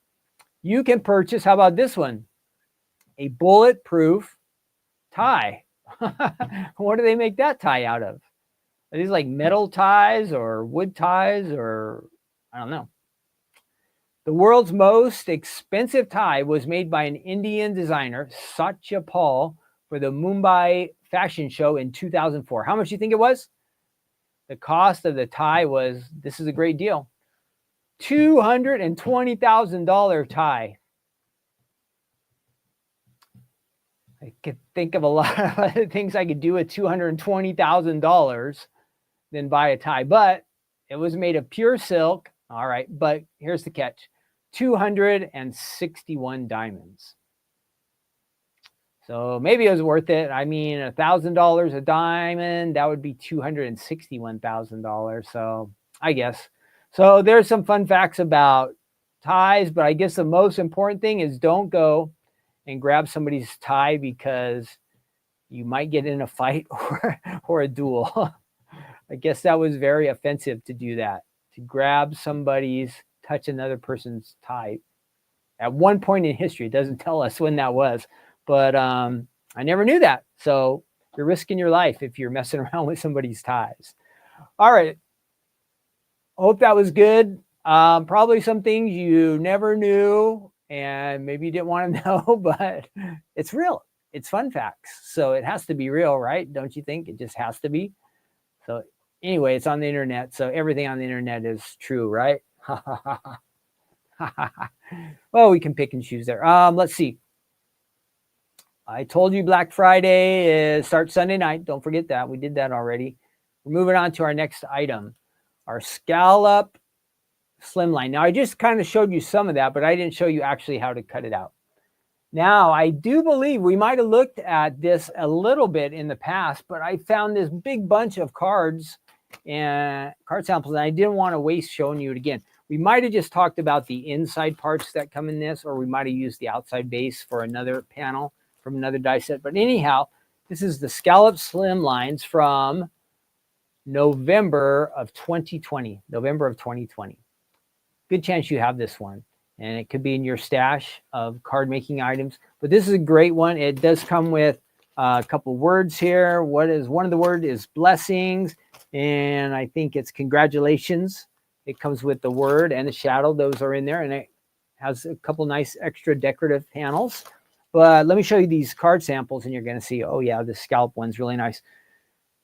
You can purchase, how about this one? A bulletproof tie. What do they make that tie out of? Are these like metal ties or wood ties, or I don't know. The world's most expensive tie was made by an Indian designer, Satya Paul, for the Mumbai fashion show in 2004. How much do you think it was? The cost of the tie was, this is a great deal, $220,000 tie. I could think of a lot of other things I could do with $220,000 than buy a tie, but it was made of pure silk. All right, but here's the catch. 261 diamonds. So maybe it was worth it. I mean, $1,000 a diamond, that would be $261,000. So I guess. So there's some fun facts about ties, but I guess the most important thing is don't go and grab somebody's tie, because you might get in a fight or a duel. I guess that was very offensive to do that, to grab somebody's, touch another person's tie. At one point in history, it doesn't tell us when that was, but I never knew that. So you're risking your life if you're messing around with somebody's ties. All right. Hope that was good. Probably some things you never knew and maybe you didn't want to know, but it's real. It's fun facts. So it has to be real, right? Don't you think? It just has to be. So anyway, it's on the internet. So everything on the internet is true, right? Well, we can pick and choose there. Let's see. I told you Black Friday starts Sunday night. Don't forget that. We did that already. We're moving on to our next item, our Scalloped Slimline. Now, I just kind of showed you some of that, but I didn't show you actually how to cut it out. Now, I do believe we might have looked at this a little bit in the past, but I found this big bunch of cards and card samples, and I didn't want to waste showing you it again. We might have just talked about the inside parts that come in this, or we might have used the outside base for another panel from another die set. But anyhow, this is the Scalloped Slimlines from November of 2020. November of 2020. Good chance you have this one, and it could be in your stash of card making items. But this is a great one. It does come with a couple words here. One of the words is blessings, and I think it's congratulations. It comes with the word and the shadow. Those are in there, and it has a couple nice extra decorative panels. But let me show you these card samples, and you're going to see, oh yeah, the scallop one's really nice.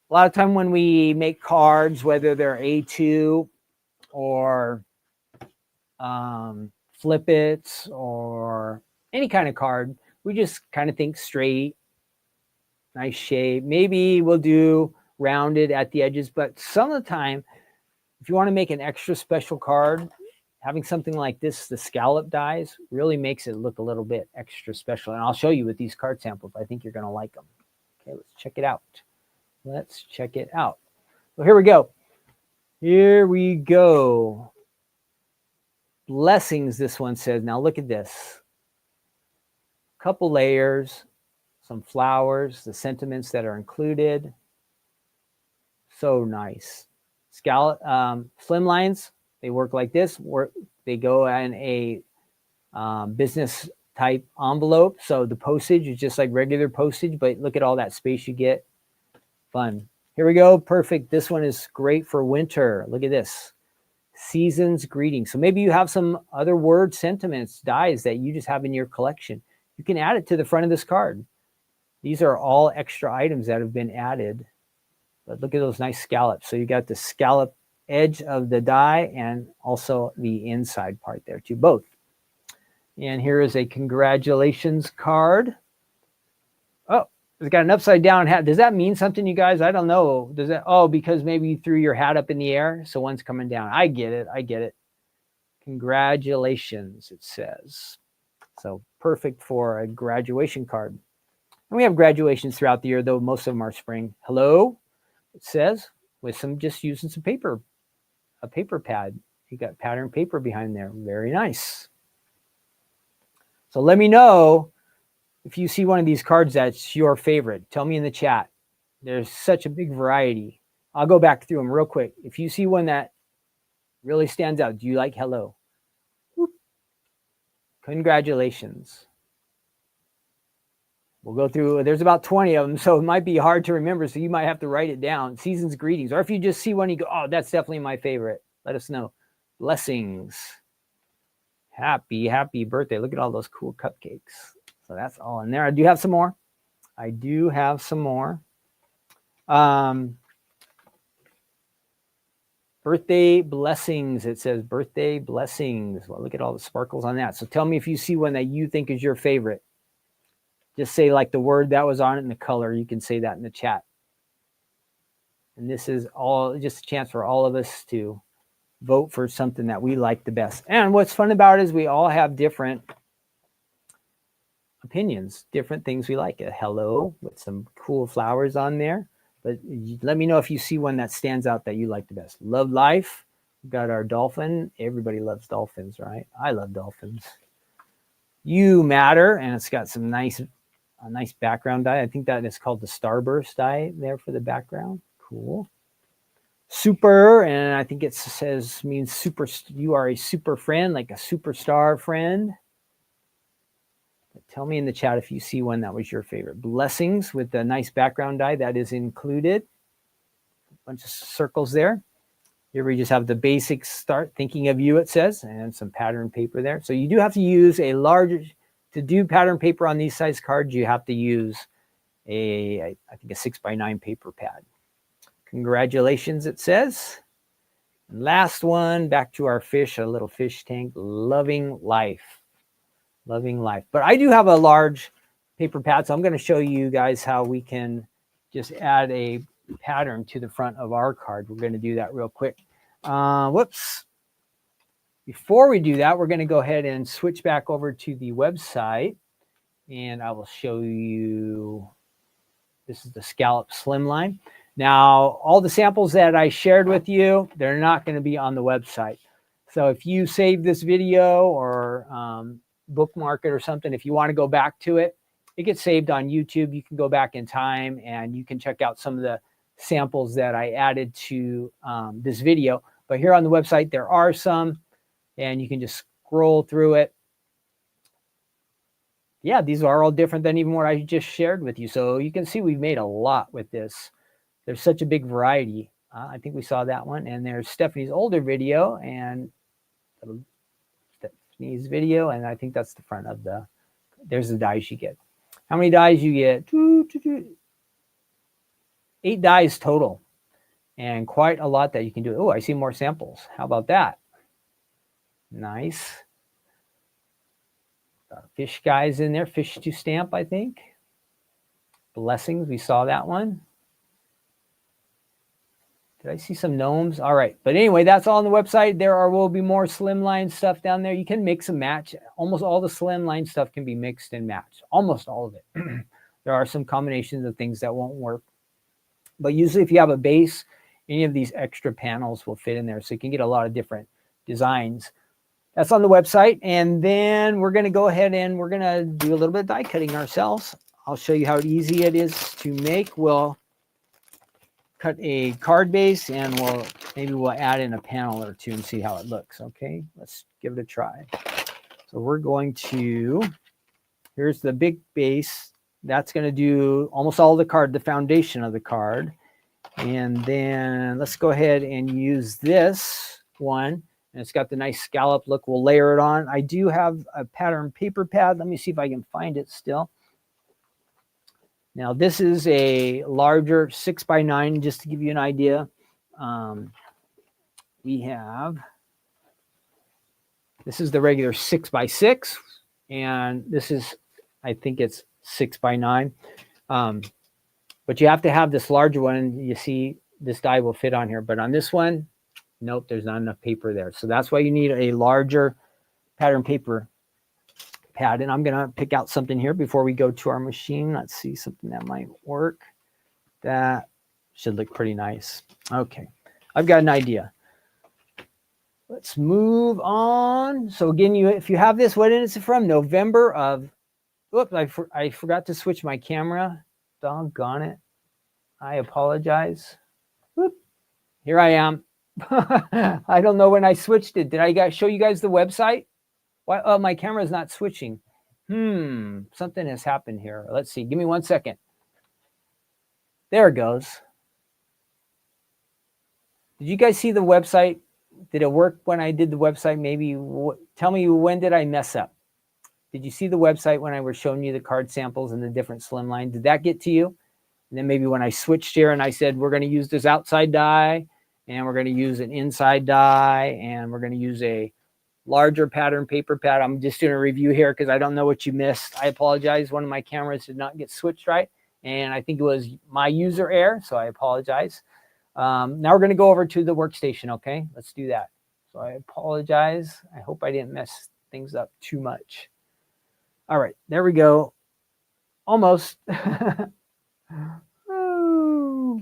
A lot of time when we make cards, whether they're A2 or flip it or any kind of card, we just kind of think straight, nice shape. Maybe we'll do rounded at the edges, but some of the time, if you want to make an extra special card, having something like this, the scallop dies, really makes it look a little bit extra special. And I'll show you with these card samples. I think you're going to like them. Okay, let's check it out. So here we go. Here we go. Blessings, this one says. Now look at this. Couple layers, some flowers, the sentiments that are included. So nice. Slimlines, they work like this. They go in a business type envelope. So the postage is just like regular postage, but look at all that space you get. Fun. Here we go. Perfect. This one is great for winter. Look at this. Season's greetings. So maybe you have some other word sentiments, dies that you just have in your collection. You can add it to the front of this card. These are all extra items that have been added. But look at those nice scallops. So you got the scallop edge of the die and also the inside part there too, both. And here is a congratulations card. Oh, it's got an upside down hat. Does that mean something, you guys? I don't know. Does that? Oh, because maybe you threw your hat up in the air, so one's coming down. I get it. I get it. Congratulations, it says. So perfect for a graduation card. And we have graduations throughout the year, though most of them are spring. Hello, it says, with some just using some paper, a paper pad. You got pattern paper behind there. Very nice. So let me know if you see one of these cards that's your favorite. Tell me in the chat. There's such a big variety. I'll go back through them real quick. If you see one that really stands out, do you like hello? Whoop. Congratulations. We'll go through, there's about 20 of them, so it might be hard to remember, so you might have to write it down. Season's greetings. Or if you just see one, you go, oh, that's definitely my favorite. Let us know. Blessings. Happy birthday. Look at all those cool cupcakes. So that's all in there. I do have some more. Birthday blessings. It says birthday blessings. Well, look at all the sparkles on that. So tell me if you see one that you think is your favorite. Just say like the word that was on it and the color. You can say that in the chat. And this is all just a chance for all of us to vote for something that we like the best. And what's fun about it is we all have different opinions, different things we like. A hello with some cool flowers on there. But let me know if you see one that stands out that you like the best. Love life. We've got our dolphin. Everybody loves dolphins, right? I love dolphins. You matter. And it's got some nice background die. I think that is called the Starburst die there for the background. Cool. Super, and I think it says means super. You are a super friend, like a superstar friend. But tell me in the chat if you see one that was your favorite. Blessings with the nice background die that is included. A bunch of circles there. Here we just have the basics. Start thinking of you, it says, and some pattern paper there. So you do have to use a large to do pattern paper on these size cards. You have to use I think a 6x9 paper pad. Congratulations, it says. And last one, back to our fish, a little fish tank. Loving life. Loving life. But I do have a large paper pad, so I'm going to show you guys how we can just add a pattern to the front of our card. We're going to do that real quick. Whoops. Before we do that, we're going to go ahead and switch back over to the website, and I will show you. This is the Scalloped Slimline. Now, all the samples that I shared with you, they're not going to be on the website. So if you save this video or bookmark it or something, if you want to go back to it, it gets saved on YouTube. You can go back in time and you can check out some of the samples that I added to this video. But here on the website, there are some, and you can just scroll through it. Yeah, these are all different than even what I just shared with you. So you can see we've made a lot with this. There's such a big variety. I think we saw that one. And there's Stephanie's older video and Stephanie's video. And I think that's the front of there's the dies you get. How many dies you get? 8 dies total. And quite a lot that you can do. Oh, I see more samples. How about that? Nice. Fish guys in there. Fish to stamp, I think. Blessings. We saw that one. Did I see some gnomes? All right. But anyway, that's all on the website. Will be more slimline stuff down there. You can mix and match. Almost all the slimline stuff can be mixed and matched. Almost all of it. There are some combinations of things that won't work. But usually if you have a base any of these extra panels will fit in there. So you can get a lot of different designs. That's on the website. And then we're going to go ahead and we're going to do a little bit of die cutting ourselves. I'll show you how easy it is to make. We'll cut a card base and maybe we'll add in a panel or two and see how it looks. Okay, let's give it a try. So we're going to, here's the big base. That's going to do almost all the card, the foundation of the card. And then let's go ahead and use this one. And it's got the nice scallop look. We'll layer it on. I do have a pattern paper pad. Let me see if I can find it still. Now this is a larger 6x9, just to give you an idea. This is the regular 6x6, and this is, I think it's 6x9. But you have to have this larger one. You see this die will fit on here, but on this one, nope, there's not enough paper there. So that's why you need a larger pattern paper pad. And I'm going to pick out something here before we go to our machine. Let's see something that might work. That should look pretty nice. Okay, I've got an idea. Let's move on. So again, if you have this, what is it from? November of, oops, I forgot to switch my camera. Doggone it. I apologize. Whoop. Here I am. I don't know when I switched it. Did I show you guys the website? Why? Oh, my camera is not switching. Something has happened here. Let's see. Give me 1 second. There it goes. Did you guys see the website? Did it work when I did the website? Maybe tell me, when did I mess up? Did you see the website when I was showing you the card samples and the different slimline? Did that get to you? And then maybe when I switched here and I said, we're going to use this outside die, and we're going to use an inside die, and we're going to use a larger pattern paper pad. I'm just doing a review here because I don't know what you missed. I apologize. One of my cameras did not get switched right, and I think it was my user error, so I apologize. Now we're going to go over to the workstation, okay? Let's do that. So I apologize. I hope I didn't mess things up too much. All right, there we go. Almost. Ooh.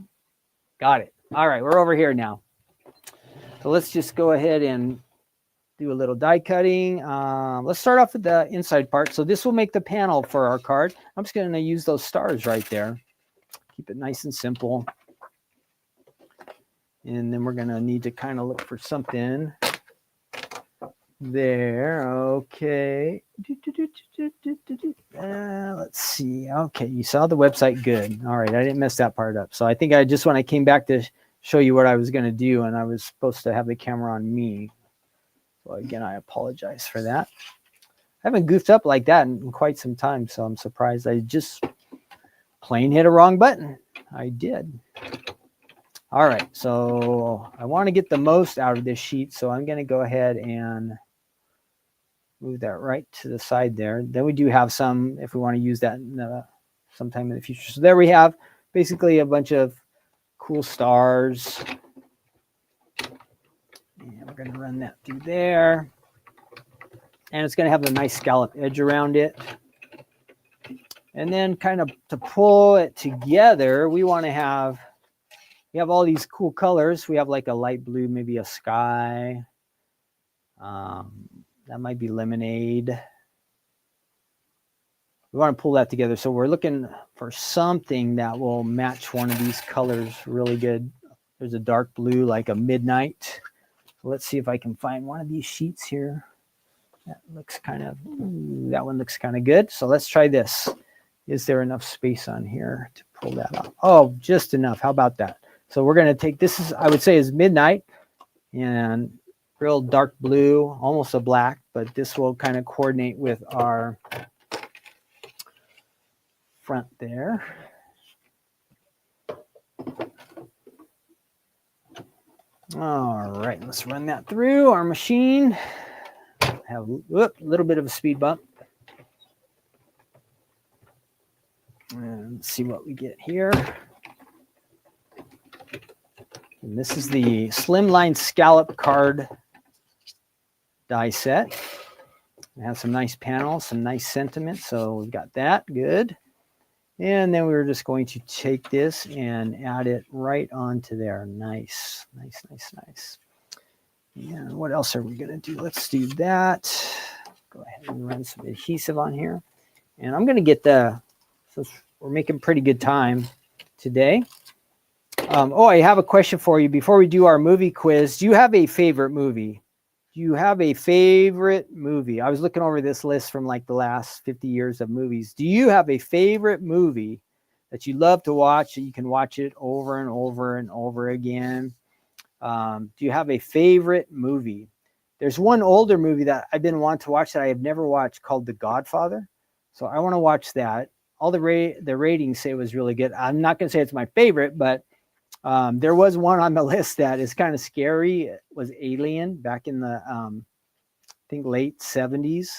Got it. All right, we're over here now. So let's just go ahead and do a little die cutting. Let's start off with the inside part. So this will make the panel for our card. I'm just going to use those stars right there. Keep it nice and simple. And then we're going to need to kind of look for something there. Okay. Let's see. Okay, you saw the website. Good. All right, I didn't mess that part up. So I think when I came back to show you what I was going to do, and I was supposed to have the camera on me. So again, I apologize for that. I haven't goofed up like that in quite some time, so I'm surprised. I just plain hit a wrong button. I did. All right, so I want to get the most out of this sheet, so I'm going to go ahead and move that right to the side there. Then we do have some, if we want to use that sometime in the future. So there we have basically a bunch of cool stars. And we're going to run that through there. And it's going to have a nice scallop edge around it. And then kind of to pull it together, we want to have, we have all these cool colors. We have like a light blue, maybe a sky. That might be lemonade. We want to pull that together. So we're looking for something that will match one of these colors really good. There's a dark blue, like a midnight. So let's see if I can find one of these sheets here. That looks kind of, that one looks kind of good. So let's try this. Is there enough space on here to pull that off? Oh, just enough. How about that? So we're going to take, this is, I would say is midnight, and real dark blue, almost a black, but this will kind of coordinate with our front there. All right, let's run that through our machine. Have a little bit of a speed bump. And let's see what we get here. And this is the Slimline Scallop Card die set. It has some nice panels, some nice sentiment. So we've got that. Good. And then we're just going to take this and add it right onto there. Nice, nice, nice, nice. And what else are we going to do? Let's do that. Go ahead and run some adhesive on here. And I'm going to get since we're making pretty good time today. I have a question for you before we do our movie quiz. Do you have a favorite movie? Do you have a favorite movie? I was looking over this list from like the last 50 years of movies. Do you have a favorite movie that you love to watch, that you can watch it over and over and over again? Do you have a favorite movie? There's one older movie that I've been wanting to watch that I have never watched called The Godfather. So I want to watch that. All the ratings say it was really good. I'm not going to say it's my favorite, but there was one on the list that is kind of scary. It was Alien back in the, I think, late 70s.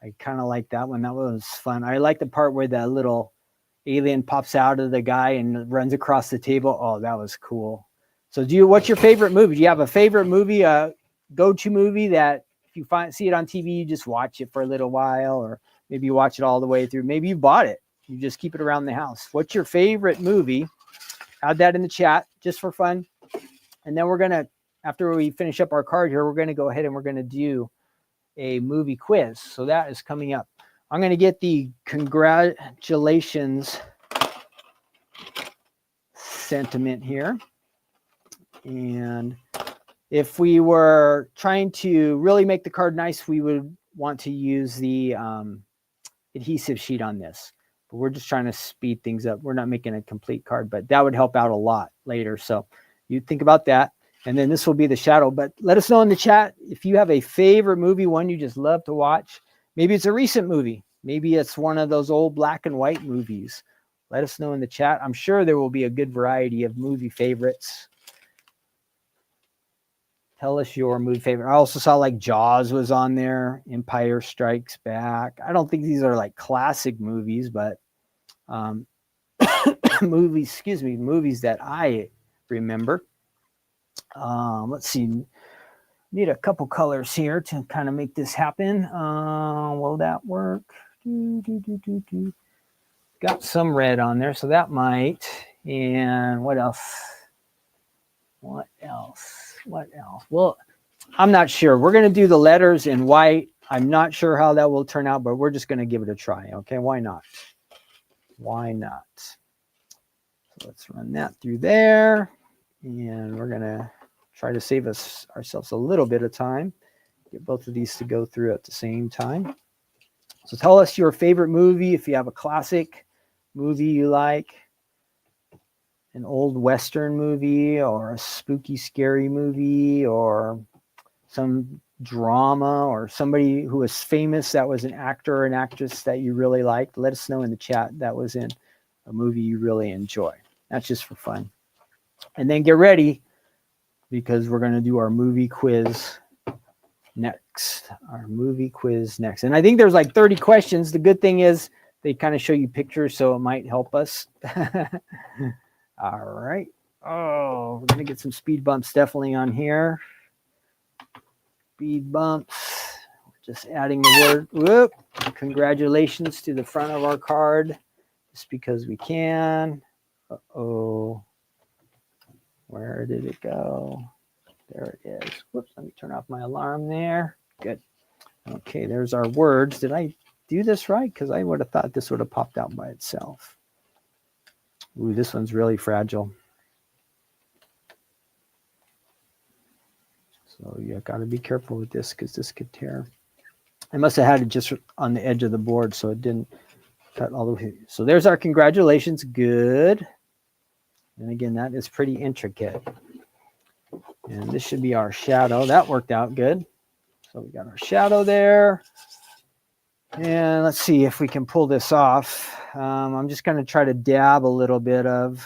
I kind of like that one. That was fun. I like the part where that little alien pops out of the guy and runs across the table. Oh, that was cool. So what's your favorite movie? Do you have a favorite movie, go-to movie that if you see it on TV, you just watch it for a little while, or maybe you watch it all the way through. Maybe you bought it. You just keep it around the house. What's your favorite movie? Add that in the chat just for fun. And then we're going to, after we finish up our card here, we're going to go ahead and we're going to do a movie quiz. So that is coming up. I'm going to get the congratulations sentiment here. And if we were trying to really make the card nice, we would want to use the adhesive sheet on this. But we're just trying to speed things up. We're not making a complete card, but that would help out a lot later. So you think about that. And then this will be the shadow. But let us know in the chat if you have a favorite movie, one you just love to watch. Maybe it's a recent movie. Maybe it's one of those old black and white movies. Let us know in the chat. I'm sure there will be a good variety of movie favorites. Tell us your movie favorite. I also saw like Jaws was on there. Empire Strikes Back. I don't think these are like classic movies, but movies that I remember. Let's see. Need a couple colors here to kind of make this happen. Will that work? Got some red on there, so that might. And what else? What else? Well, I'm not sure. We're going to do the letters in white. I'm not sure how that will turn out, but we're just going to give it a try. Okay, why not? Why not? So let's run that through there. And we're going to try to save ourselves a little bit of time. Get both of these to go through at the same time. So tell us your favorite movie, if you have a classic movie you like, an old Western movie, or a spooky, scary movie, or some drama, or somebody who was famous that was an actor or an actress that you really liked. Let us know in the chat that was in a movie you really enjoy. That's just for fun. And then get ready, because we're going to do our movie quiz next. And I think there's like 30 questions. The good thing is they kind of show you pictures, so it might help us. All right. Oh, we're going to get some speed bumps definitely on here. Speed bumps. We're just adding the word congratulations to the front of our card just because we can. Uh-oh. Where did it go? There it is. Whoops, let me turn off my alarm there. Good. Okay, there's our words. Did I do this right? Because I would have thought this would have popped out by itself. Ooh, this one's really fragile. So you got to be careful with this because this could tear. I must have had it just on the edge of the board so it didn't cut all the way. So there's our congratulations. Good. And again, that is pretty intricate. And this should be our shadow. That worked out good. So we got our shadow there. And let's see if we can pull this off. I'm just going to try to dab a little bit of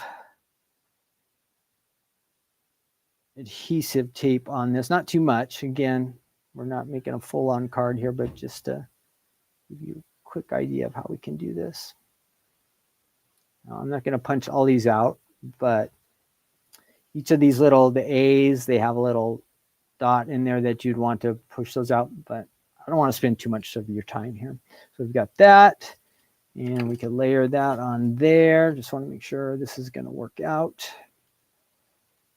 adhesive tape on this. Not too much. Again, we're not making a full-on card here, but just to give you a quick idea of how we can do this. Now, I'm not going to punch all these out, but each of these the A's, they have a little dot in there that you'd want to push those out, but I don't want to spend too much of your time here. So we've got that. And we can layer that on there. Just want to make sure this is going to work out.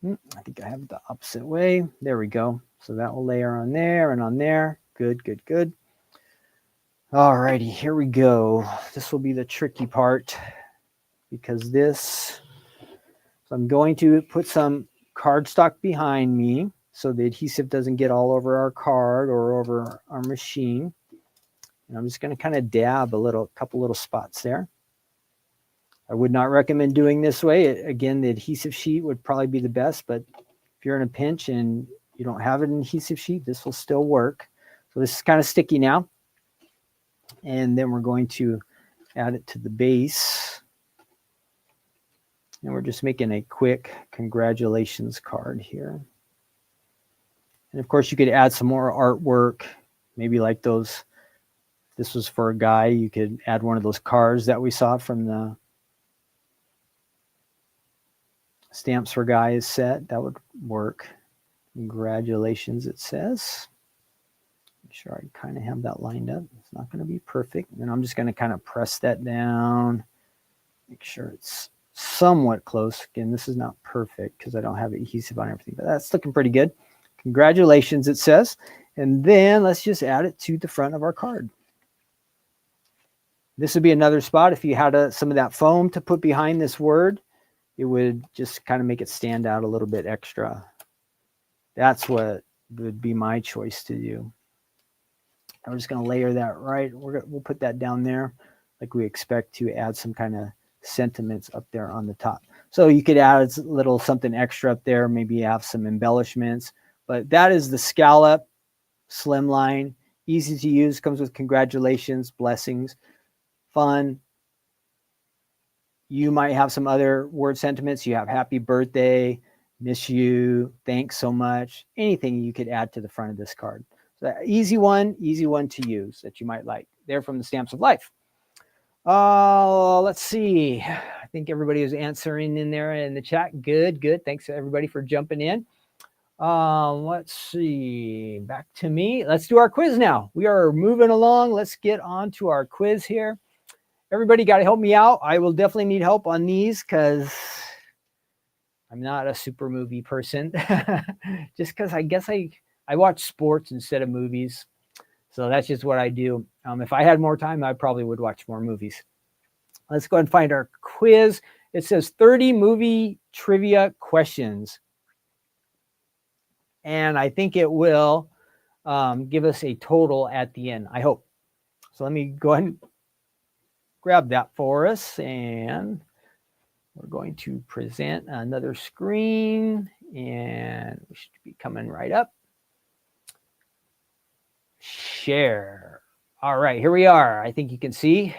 I think I have it the opposite way. There we go. So that will layer on there and on there. Good, good, good. All righty, here we go. This will be the tricky part because this, so I'm going to put some cardstock behind me so the adhesive doesn't get all over our card or over our machine. And I'm just going to kind of dab a couple little spots there. I would not recommend doing this way. Again, the adhesive sheet would probably be the best, but if you're in a pinch and you don't have an adhesive sheet, this will still work. So this is kind of sticky now. And then we're going to add it to the base. And we're just making a quick congratulations card here. And of course, you could add some more artwork, maybe like those. This was for a guy. You could add one of those cards that we saw from the Stamps for Guys set. That would work. Congratulations, it says. Make sure I kind of have that lined up. It's not going to be perfect. And I'm just going to kind of press that down. Make sure it's somewhat close. Again, this is not perfect because I don't have adhesive on everything, but that's looking pretty good. Congratulations, it says. And then let's just add it to the front of our card. This would be another spot. If you had some of that foam to put behind this word, it would just kind of make it stand out a little bit extra. That's what would be my choice to do. I'm just going to layer that right. We'll put that down there like we expect to add some kind of sentiments up there on the top. So you could add a little something extra up there. Maybe you have some embellishments. But that is the Scalloped Slimline. Easy to use. Comes with congratulations, blessings, fun. You might have some other word sentiments. You have happy birthday, miss you, thanks so much. Anything you could add to the front of this card. So easy one to use that you might like. They're from the Stamps of Life. Let's see. I think everybody is answering in there in the chat. Good, good. Thanks everybody for jumping in. Let's see. Back to me. Let's do our quiz now. We are moving along. Let's get on to our quiz here. Everybody got to help me out. I will definitely need help on these because I'm not a super movie person. Just because I guess I watch sports instead of movies. So that's just what I do. If I had more time, I probably would watch more movies. Let's go ahead and find our quiz. It says 30 movie trivia questions. And I think it will give us a total at the end, I hope. So let me go ahead and grab that for us. And we're going to present another screen. And we should be coming right up. Share. All right, here we are. I think you can see.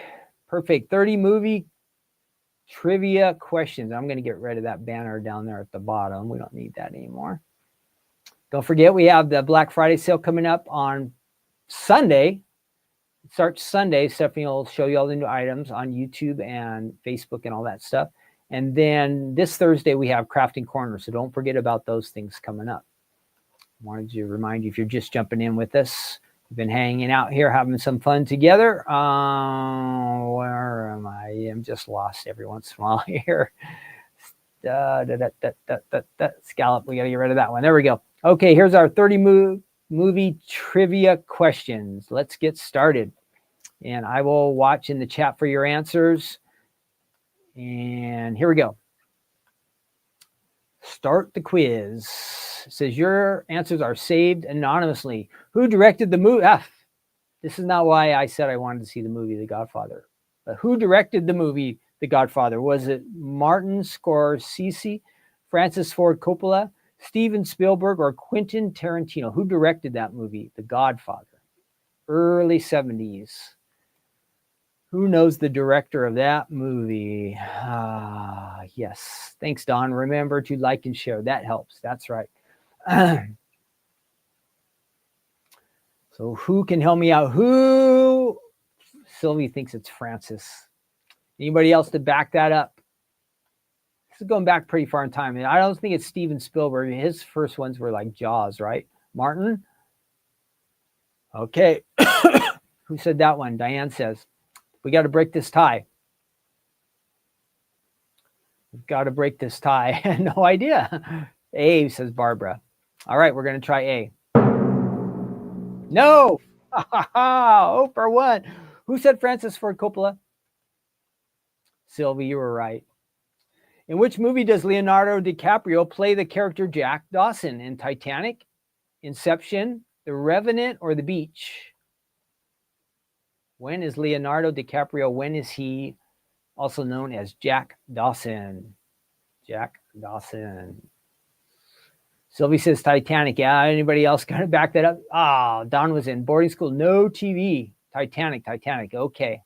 Perfect. 30 movie trivia questions. I'm going to get rid of that banner down there at the bottom. We don't need that anymore. Don't forget, we have the Black Friday sale coming up on Sunday. It starts Sunday. Stephanie will show you all the new items on YouTube and Facebook and all that stuff. And then this Thursday, we have Crafting Corner. So don't forget about those things coming up. Wanted to remind you if you're just jumping in with us. We've been hanging out here, having some fun together. Where am I? I'm just lost every once in a while here. Scallop. We got to get rid of that one. There we go. Okay, here's our 30 movie trivia questions. Let's get started. And I will watch in the chat for your answers. And here we go. Start the quiz. It says your answers are saved anonymously. Who directed the movie? This is not why I said I wanted to see the movie The Godfather. But who directed the movie The Godfather? Was it Martin Scorsese, Francis Ford Coppola, Steven Spielberg, or Quentin Tarantino? Who directed that movie, The Godfather? Early 70s. Who knows the director of that movie? Yes. Thanks, Don. Remember to like and share. That helps. That's right. So who can help me out? Who? Sylvie thinks it's Francis. Anybody else to back that up? This is going back pretty far in time. And I don't think it's Steven Spielberg. His first ones were like Jaws, right? Martin? Okay. Who said that one? Diane says. We got to break this tie. We've got to break this tie. No idea. A, says Barbara. All right, we're going to try A. No. Oh, for one. Who said Francis Ford Coppola? Sylvie, you were right. In which movie does Leonardo DiCaprio play the character Jack Dawson? In Titanic, Inception, The Revenant, or The Beach? When is Leonardo DiCaprio? When is he also known as Jack Dawson? Jack Dawson. Sylvie says Titanic. Yeah, anybody else got to back that up? Ah, Don was in boarding school. No TV. Titanic. Okay.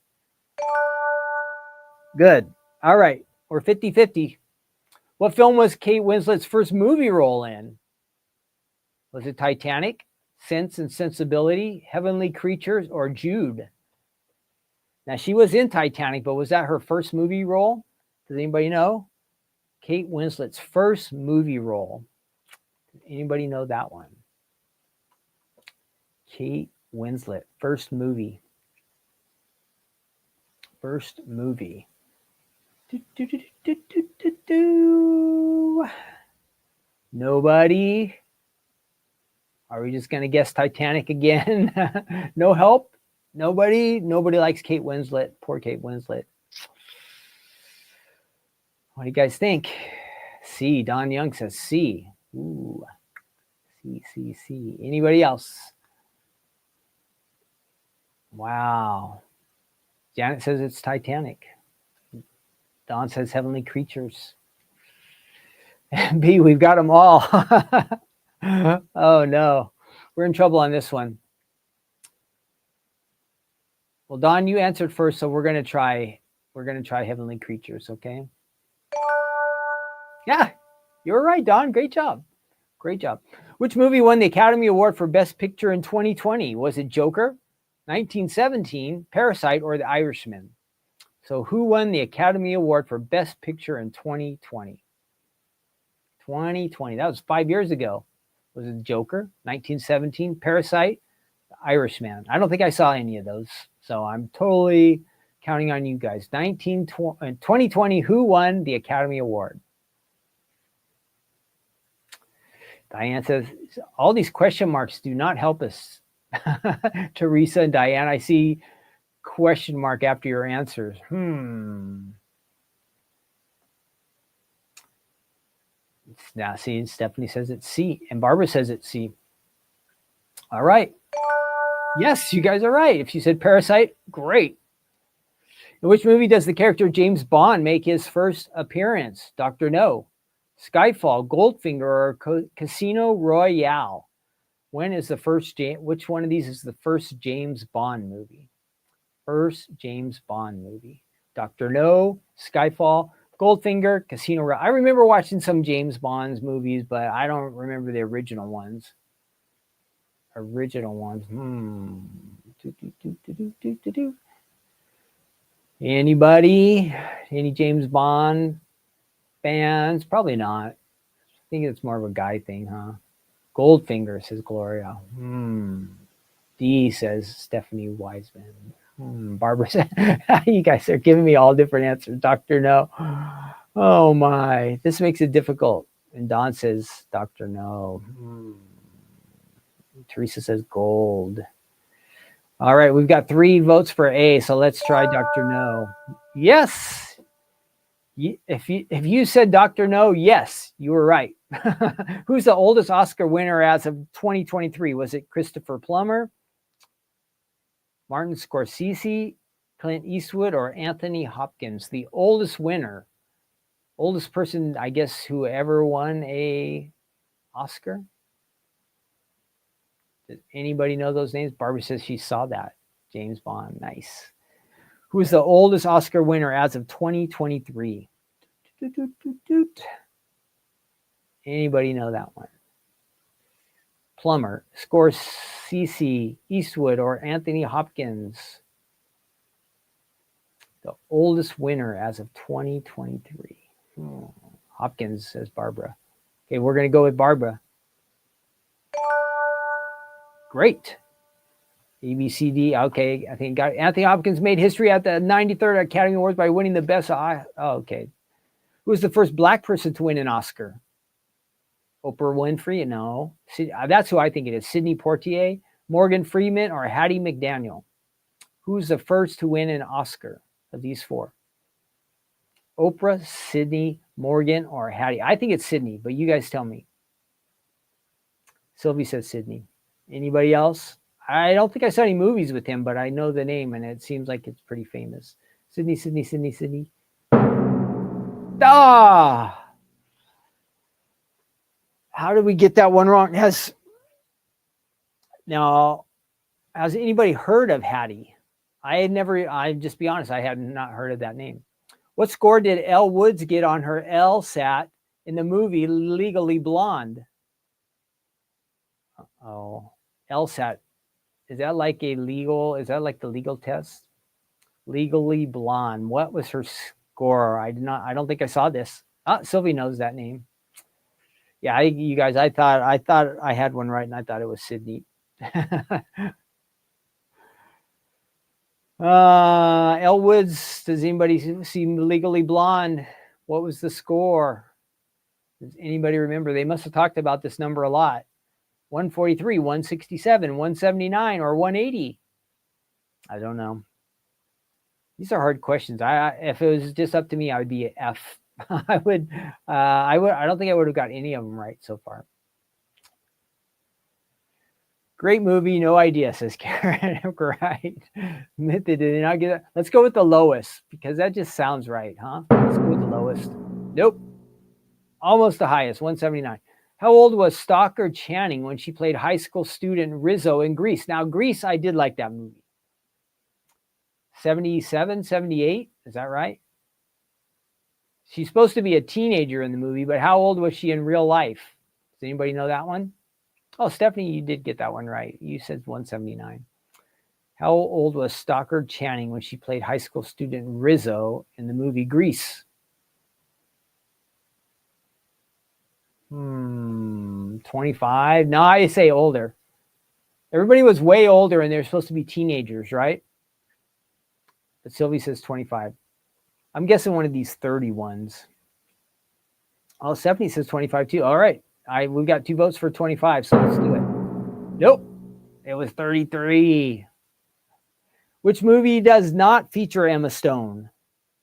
Good. All right. We're 50-50. What film was Kate Winslet's first movie role in? Was it Titanic, Sense and Sensibility, Heavenly Creatures, or Jude? Now, she was in Titanic, but was that her first movie role? Does anybody know? Kate Winslet's first movie role. Anybody know that one? Kate Winslet, first movie. First movie. Nobody? Are we just going to guess Titanic again? No help? Nobody? Nobody likes Kate Winslet. Poor Kate Winslet. What do you guys think? C. Don Young says C. Ooh. C. Anybody else? Wow. Janet says it's Titanic. Don says Heavenly Creatures. B, we've got them all. Oh no, we're in trouble on this one. Well, Don, you answered first, so we're gonna try Heavenly Creatures, okay? Yeah, you were right, Don. Great job. Which movie won the Academy Award for Best Picture in 2020? Was it Joker, 1917, Parasite, or The Irishman? So who won the Academy Award for Best Picture in 2020? 2020. That was 5 years ago. Was it Joker, 1917, Parasite, The Irishman? I don't think I saw any of those, so I'm totally counting on you guys. 2020, who won the Academy Award? Diane says, all these question marks do not help us. Teresa and Diane, I see question mark after your answers. Now, see, Stephanie says it's C, and Barbara says it's C. All right. Yes, you guys are right. If you said Parasite, great. In which movie does the character James Bond make his first appearance? Dr. No, Skyfall, Goldfinger, or Casino Royale? When is the first which one of these is the first James Bond movie? First James Bond movie. Dr. No, Skyfall, Goldfinger, Casino Royale. I remember watching some James Bond's movies, but I don't remember the original ones. Anybody? Any James Bond fans? Probably not. I think it's more of a guy thing, huh? Goldfinger, says Gloria. D, says Stephanie Wiseman. Barbara said, you guys are giving me all different answers. Dr. No. Oh my, this makes it difficult. And Don says, Dr. No. Teresa says gold. All right, we've got 3 votes for A, so let's try Dr. No. Yes. If you said Dr. No, yes, you were right. Who's the oldest Oscar winner as of 2023? Was it Christopher Plummer, Martin Scorsese, Clint Eastwood, or Anthony Hopkins? The oldest winner. Oldest person, I guess, who ever won a Oscar? Does anybody know those names? Barbara says she saw that. James Bond. Nice. Who is the oldest Oscar winner as of 2023? Anybody know that one? Plummer, Scorsese, Eastwood, or Anthony Hopkins? The oldest winner as of 2023. Hopkins, says Barbara. Okay, we're going to go with Barbara. Great. A, B, C, D. Okay, I think got it. Anthony Hopkins made history at the 93rd Academy Awards by winning the best. Okay. Who was the first black person to win an Oscar? Oprah Winfrey? No. That's who I think it is. Sidney Poitier, Morgan Freeman, or Hattie McDaniel? Who's the first to win an Oscar of these four? Oprah, Sidney, Morgan, or Hattie? I think it's Sidney, but you guys tell me. Sylvie says Sidney. Anybody else? I don't think I saw any movies with him, but I know the name, and it seems like it's pretty famous. Sidney, Sidney, Sidney, Sidney. Ah! How did we get that one wrong? Now, has anybody heard of Hattie? I just be honest, I had not heard of that name. What score did Elle Woods get on her LSAT in the movie Legally Blonde? Oh, LSAT. Is that like the legal test? Legally Blonde. What was her score? I don't think I saw this. Sylvie knows that name. Yeah, you guys, I thought I had one right, and I thought it was Sydney. Elle Woods, does anybody see Legally Blonde? What was the score? Does anybody remember? They must have talked about this number a lot. 143, 167, 179, or 180? I don't know. These are hard questions. If it was just up to me, I would be an F. I don't think I would have got any of them right so far. Great movie, no idea, says Karen. Right. Admit they did not get it. Let's go with the lowest, because that just sounds right, huh? Let's go with the lowest. Nope. Almost the highest, 179. How old was Stockard Channing when she played high school student Rizzo in Grease? Now, Grease, I did like that movie. 77, 78, is that right? She's supposed to be a teenager in the movie, but how old was she in real life? Does anybody know that one? Oh, Stephanie, you did get that one right. You said 179. How old was Stockard Channing when she played high school student Rizzo in the movie Grease? 25? No, I say older. Everybody was way older, and they're supposed to be teenagers, right? But Sylvie says 25. I'm guessing one of these 30 ones. Oh, Stephanie says 25 too. All right. We've got 2 votes for 25, so let's do it. Nope. It was 33. Which movie does not feature Emma Stone?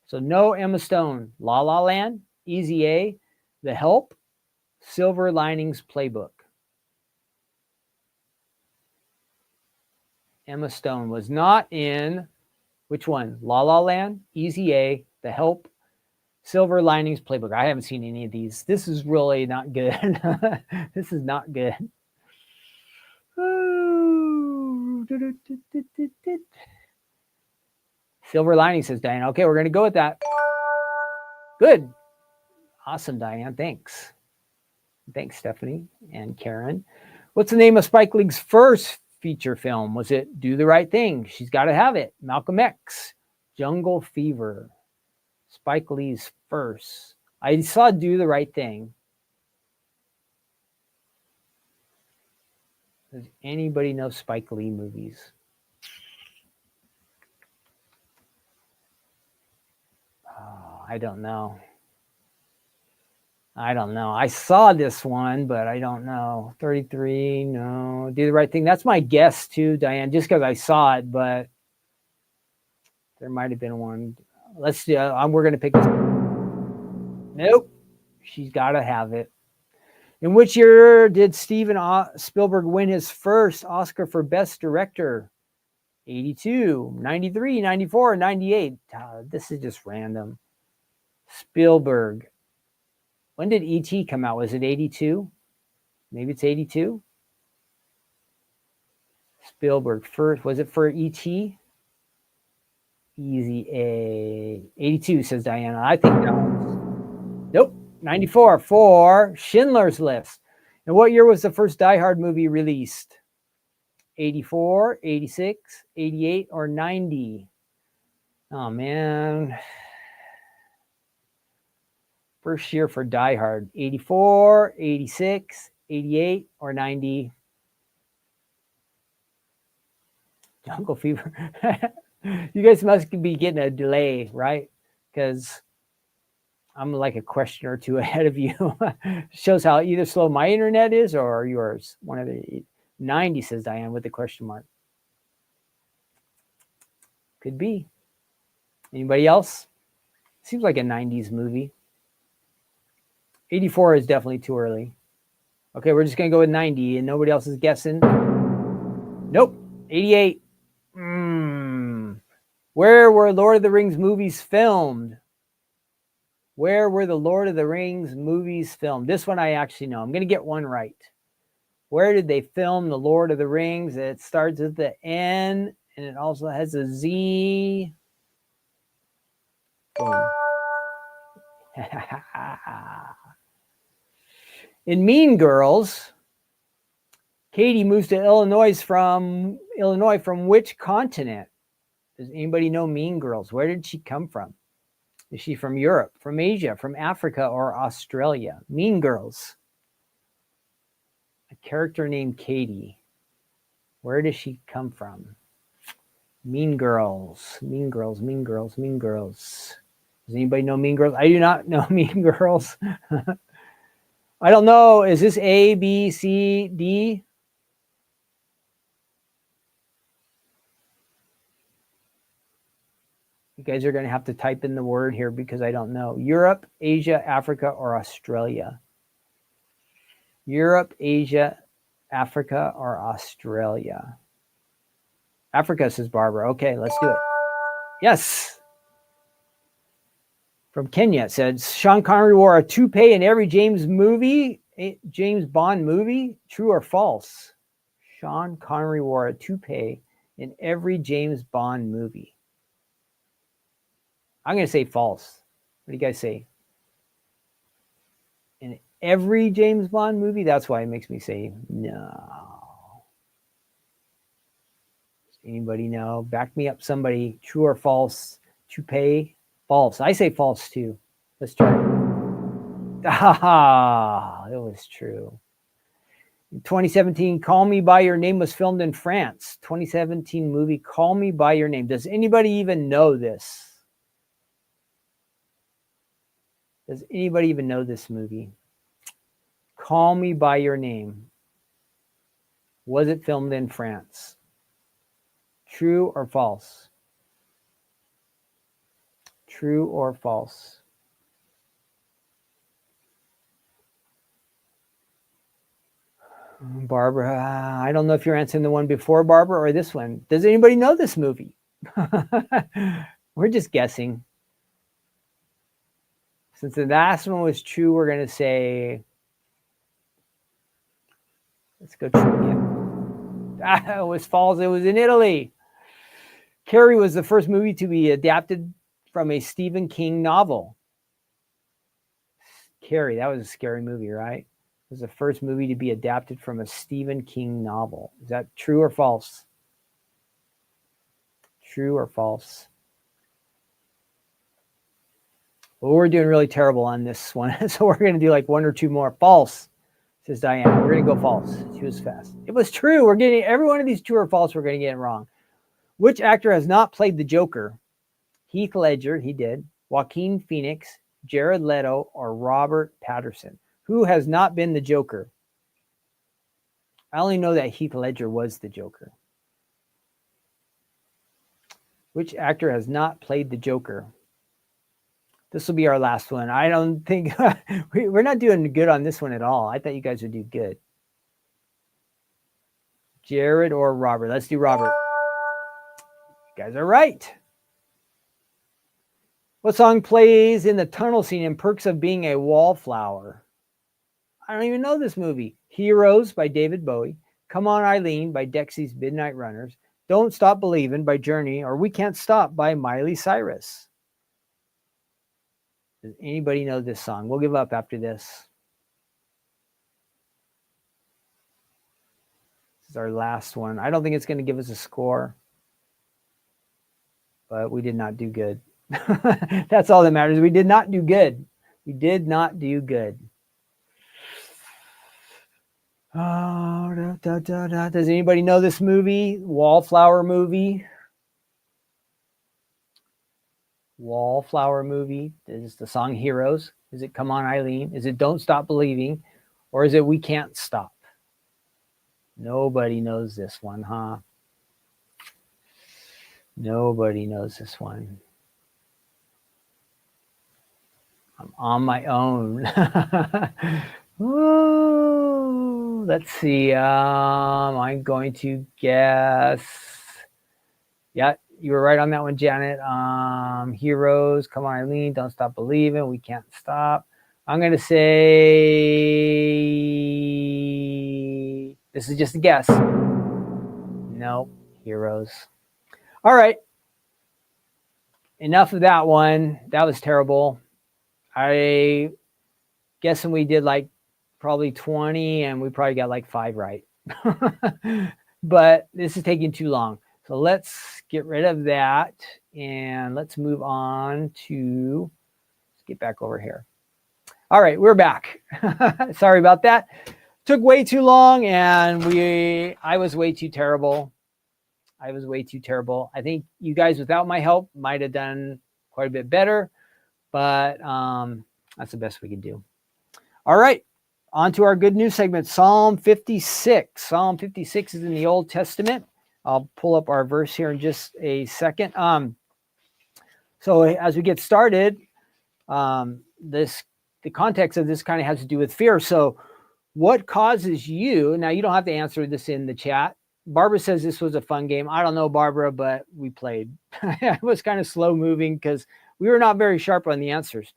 So no Emma Stone. La La Land, Easy A, The Help, Silver Linings Playbook. Emma Stone was not in which one? La La Land, Easy A, The Help, Silver Linings Playbook. I haven't seen any of these. This is really not good. This is not good. Silver Lining, says Diane. Okay, we're going to go with that. Good. Awesome, Diane. Thanks. Thanks, Stephanie and Karen. What's the name of Spike Lee's first feature film? Was it Do the Right Thing? She's Got to Have It. Malcolm X. Jungle Fever. Spike Lee's first. I saw Do the Right Thing. Does anybody know Spike Lee movies? Oh, I don't know. I saw this one, but I don't know. 33, no. Do the Right Thing. That's my guess too, Diane, just because I saw it, but there might have been one. Let's see. We're going to pick this. Nope. She's Got to Have It. In which year did Steven Spielberg win his first Oscar for Best Director? 82, 93, 94, 98. This is just random. Spielberg. When did E.T. come out? Was it 82? Maybe it's 82. Spielberg first. Was it for E.T.? Easy A. 82, says Diana. I think that was. Nope. 94 for Schindler's List. And what year was the first Die Hard movie released? 84, 86, 88, or 90? Oh, man. First year for Die Hard. 84, 86, 88, or 90? Jungle Fever. You guys must be getting a delay, right? Because I'm like a question or two ahead of you. Shows how either slow my internet is or yours. One of the 90, says Diane with the question mark. Could be. Anybody else? Seems like a 90s movie. 84 is definitely too early. Okay, we're just going to go with 90 and nobody else is guessing. Nope. 88. Where were Lord of the Rings movies filmed? Where were the Lord of the Rings movies filmed? This one I actually know. I'm going to get one right. Where did they film the Lord of the Rings? It starts at the N and it also has a Z. Boom. In Mean Girls, Katie moves to Illinois from which continent? Does anybody know Mean Girls? Where did she come from? Is she from Europe, from Asia, from Africa, or Australia? Mean Girls. A character named Katie. Where does she come from? Mean Girls. Mean Girls, Mean Girls, Mean Girls. Does anybody know Mean Girls? I do not know Mean Girls. I don't know. Is this A, B, C, D? You guys are going to have to type in the word here because I don't know. Europe, Asia, Africa, or Australia? Europe, Asia, Africa, or Australia? Africa, says Barbara. Okay, let's do it. Yes. From Kenya, it said, Sean Connery wore a toupee in every James Bond movie. True or false? Sean Connery wore a toupee in every James Bond movie. I'm going to say false. What do you guys say? In every James Bond movie? That's why it makes me say no. Does anybody know? Back me up, somebody. True or false? Toupee? False. I say false too. Let's try it. Ah, it was true. In 2017, Call Me By Your Name was filmed in France. 2017 movie, Call Me By Your Name. Does anybody even know this? Does anybody even know this movie? Call Me By Your Name. Was it filmed in France? True or false? True or false? Barbara, I don't know if you're answering the one before, Barbara, or this one. Does anybody know this movie? We're just guessing. Since the last one was true, we're going to say, let's go true again. It was false. It was in Italy. Carrie was the first movie to be adapted from a Stephen King novel. Carrie, that was a scary movie, right? It was the first movie to be adapted from a Stephen King novel. Is that true or false? True or false? Well, we're doing really terrible on this one, so we're going to do like one or two more. False, says Diane. We're going to go false. She was fast. It was true. We're getting every one of these true or false. We're going to get it wrong. Which actor has not played the Joker? Heath Ledger, he did. Joaquin Phoenix, Jared Leto, or Robert Pattinson? Who has not been the Joker? I only know that Heath Ledger was the Joker. Which actor has not played the Joker? This will be our last one. I don't think we're not doing good on this one at all. I thought you guys would do good. Jared or Robert? Let's do Robert. You guys are right. What song plays in the tunnel scene in Perks of Being a Wallflower? I don't even know this movie. Heroes by David Bowie. Come On Eileen by Dexy's Midnight Runners. Don't Stop Believin' by Journey, or We Can't Stop by Miley Cyrus. Does anybody know this song? We'll give up after this. This is our last one. I don't think it's going to give us a score, but we did not do good. That's all that matters. We did not do good. We did not do good. Oh, does anybody know this movie? Wallflower movie? Wallflower movie. Is the song Heroes? Is it Come On Eileen? Is it Don't Stop Believing? Or is it We Can't Stop? Nobody knows this one, huh? Nobody knows this one. I'm on my own. Whoa. Let's see. I'm going to guess. Yeah, you were right on that one, Janet. Heroes, Come On Eileen, Don't Stop Believing, We Can't Stop. I'm going to say, this is just a guess. Nope, Heroes. All right. Enough of that one. That was terrible. I guessing we did like probably 20 and we probably got like 5 right. But this is taking too long. So let's get rid of that and let's move on to, let's get back over here. All right, we're back. Sorry about that. Took way too long and I was way too terrible. I think you guys without my help might have done quite a bit better, but that's the best we can do. All right, on to our good news segment, Psalm 56. Psalm 56 is in the Old Testament. I'll pull up our verse here in just a second. So as we get started, the context of this kind of has to do with fear. So what causes you, now you don't have to answer this in the chat. Barbara says this was a fun game. I don't know, Barbara, but we played. It was kind of slow moving because we were not very sharp on the answers.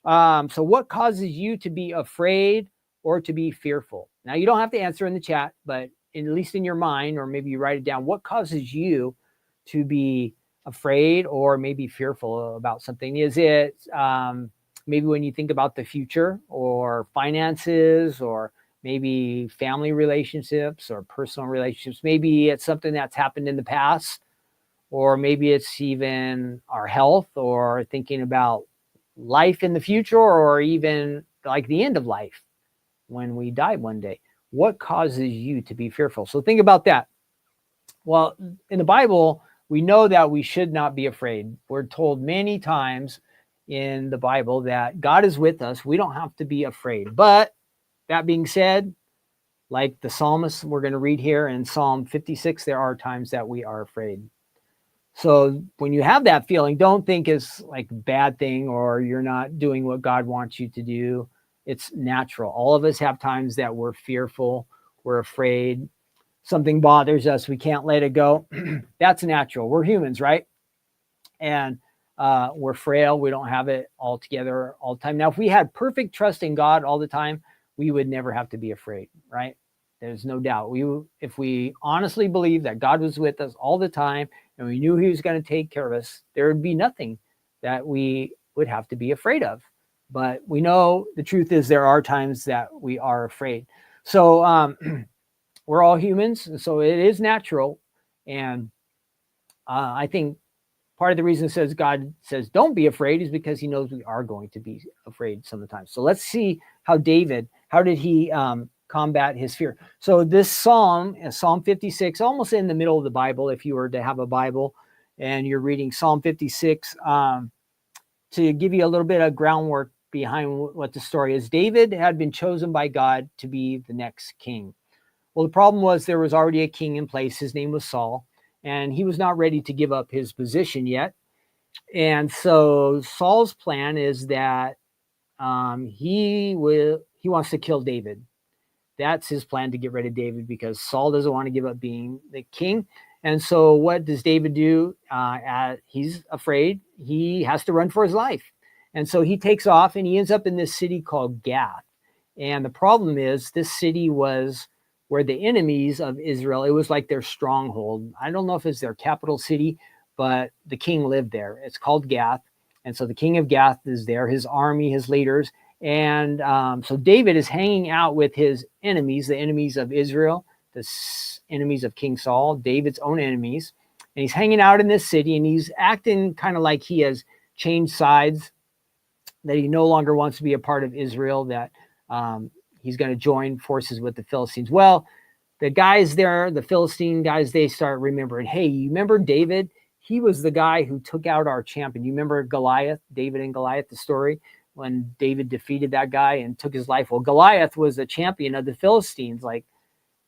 So what causes you to be afraid or to be fearful? Now you don't have to answer in the chat, but at least in your mind, or maybe you write it down, what causes you to be afraid or maybe fearful about something? Is it maybe when you think about the future or finances or maybe family relationships or personal relationships? Maybe it's something that's happened in the past, or maybe it's even our health or thinking about life in the future, or even like the end of life when we die one day. What causes you to be fearful? So think about that. Well, in the Bible, we know that we should not be afraid. We're told many times in the Bible that God is with us. We don't have to be afraid. But that being said, like the psalmist we're going to read here in Psalm 56, there are times that we are afraid. So when you have that feeling, don't think it's like a bad thing or you're not doing what God wants you to do. It's natural. All of us have times that we're fearful, we're afraid, something bothers us, we can't let it go. That's natural. We're humans, right? And we're frail. We don't have it all together all the time. Now, if we had perfect trust in God all the time, we would never have to be afraid, right? There's no doubt. If we honestly believe that God was with us all the time and we knew he was going to take care of us, there would be nothing that we would have to be afraid of. But we know the truth is there are times that we are afraid. So we're all humans, so it is natural. And I think part of the reason God says don't be afraid is because he knows we are going to be afraid sometimes. So let's see how did he combat his fear. So this psalm, Psalm 56, almost in the middle of the Bible, if you were to have a Bible and you're reading Psalm 56, to give you a little bit of groundwork behind what the story is. David had been chosen by God to be the next king. Well, the problem was there was already a king in place. His name was Saul, and he was not ready to give up his position yet. And so Saul's plan is that he wants to kill David. That's his plan, to get rid of David, because Saul doesn't want to give up being the king. And so what does David do? He's afraid. He has to run for his life. And so he takes off and he ends up in this city called Gath. And the problem is this city was where the enemies of Israel, it was like their stronghold. I don't know if it's their capital city, but the king lived there. It's called Gath. And so the king of Gath is there, his army, his leaders. And so David is hanging out with his enemies, the enemies of Israel, the enemies of King Saul, David's own enemies. And he's hanging out in this city and he's acting kind of like he has changed sides, that he no longer wants to be a part of Israel, that he's going to join forces with the Philistines. Well, the guys there, the Philistine guys, they start remembering, hey, you remember David? He was the guy who took out our champion. You remember Goliath, David and Goliath, the story when David defeated that guy and took his life? Well, Goliath was a champion of the Philistines. Like,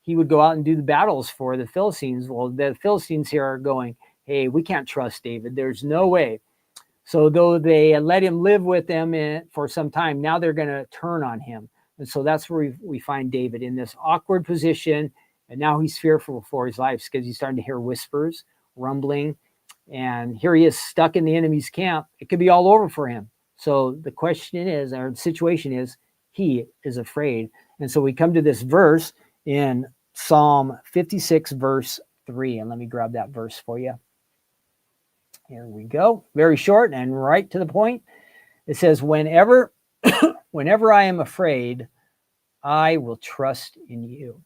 he would go out and do the battles for the Philistines. Well, the Philistines here are going, hey, we can't trust David. There's no way. So though they let him live with them for some time, now they're going to turn on him. And so that's where we find David in this awkward position. And now he's fearful for his life because he's starting to hear whispers, rumbling. And here he is stuck in the enemy's camp. It could be all over for him. So the question is, or the situation is, he is afraid. And so we come to this verse in Psalm 56, verse 3. And let me grab that verse for you. Here we go. Very short and right to the point. It says, whenever I am afraid, I will trust in you.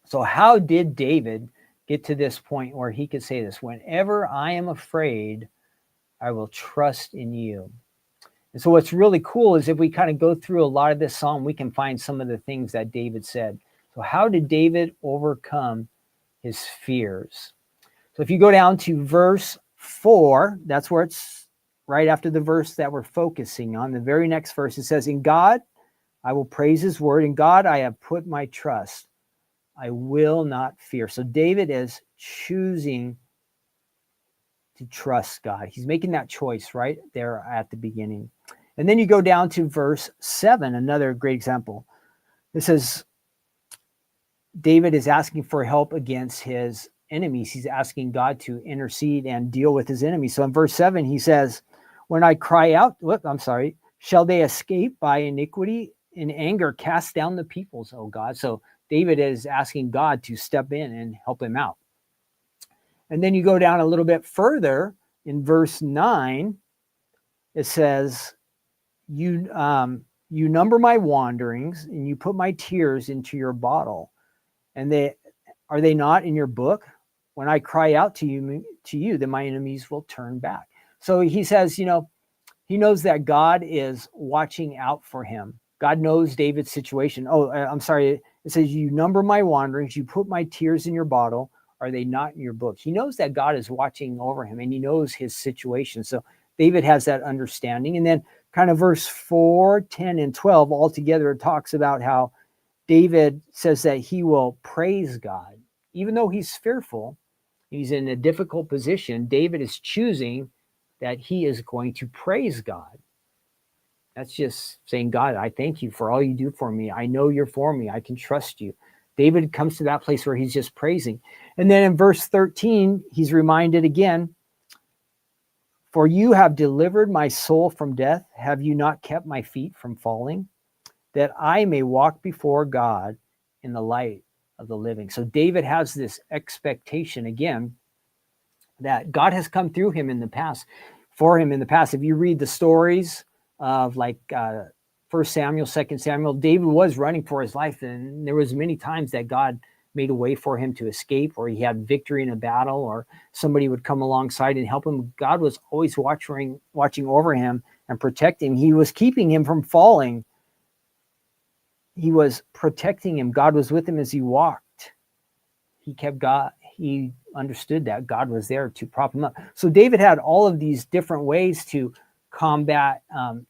So how did David get to this point where he could say this? Whenever I am afraid, I will trust in you. And so what's really cool is if we kind of go through a lot of this psalm, we can find some of the things that David said. So how did David overcome his fears? So if you go down to verse 4, that's where it's right after the verse that we're focusing on. The very next verse, it says, in God, I will praise his word. In God, I have put my trust. I will not fear. So David is choosing to trust God. He's making that choice right there at the beginning. And then you go down to verse 7, another great example. It says, David is asking for help against his enemies. He's asking God to intercede and deal with his enemies. So in verse 7, he says, when I cry out, shall they escape by iniquity? In anger, cast down the peoples, O God. So David is asking God to step in and help him out. And then you go down a little bit further in verse 9, it says, you number my wanderings and you put my tears into your bottle. And are they not in your book? When I cry out to you, then my enemies will turn back. So he says, he knows that God is watching out for him. God knows David's situation. It says, you number my wanderings, you put my tears in your bottle. Are they not in your book? He knows that God is watching over him and he knows his situation. So David has that understanding. And then kind of verse 4, 10, and 12 altogether talks about how David says that he will praise God. Even though he's fearful, he's in a difficult position, David is choosing that he is going to praise God. That's just saying, God, I thank you for all you do for me. I know you're for me. I can trust you. David comes to that place where he's just praising. And then in verse 13, he's reminded again, for you have delivered my soul from death. Have you not kept my feet from falling? That I may walk before God in the light of the living. So David has this expectation again that God has come through him in the past, for him in the past. If you read the stories of 1 Samuel, 2 Samuel, David was running for his life, and there was many times that God made a way for him to escape, or he had victory in a battle, or somebody would come alongside and help him. God was always watching over him and protecting him. He was keeping him from falling. He was protecting him. God was with him as he walked. He understood that God was there to prop him up. So David had all of these different ways to combat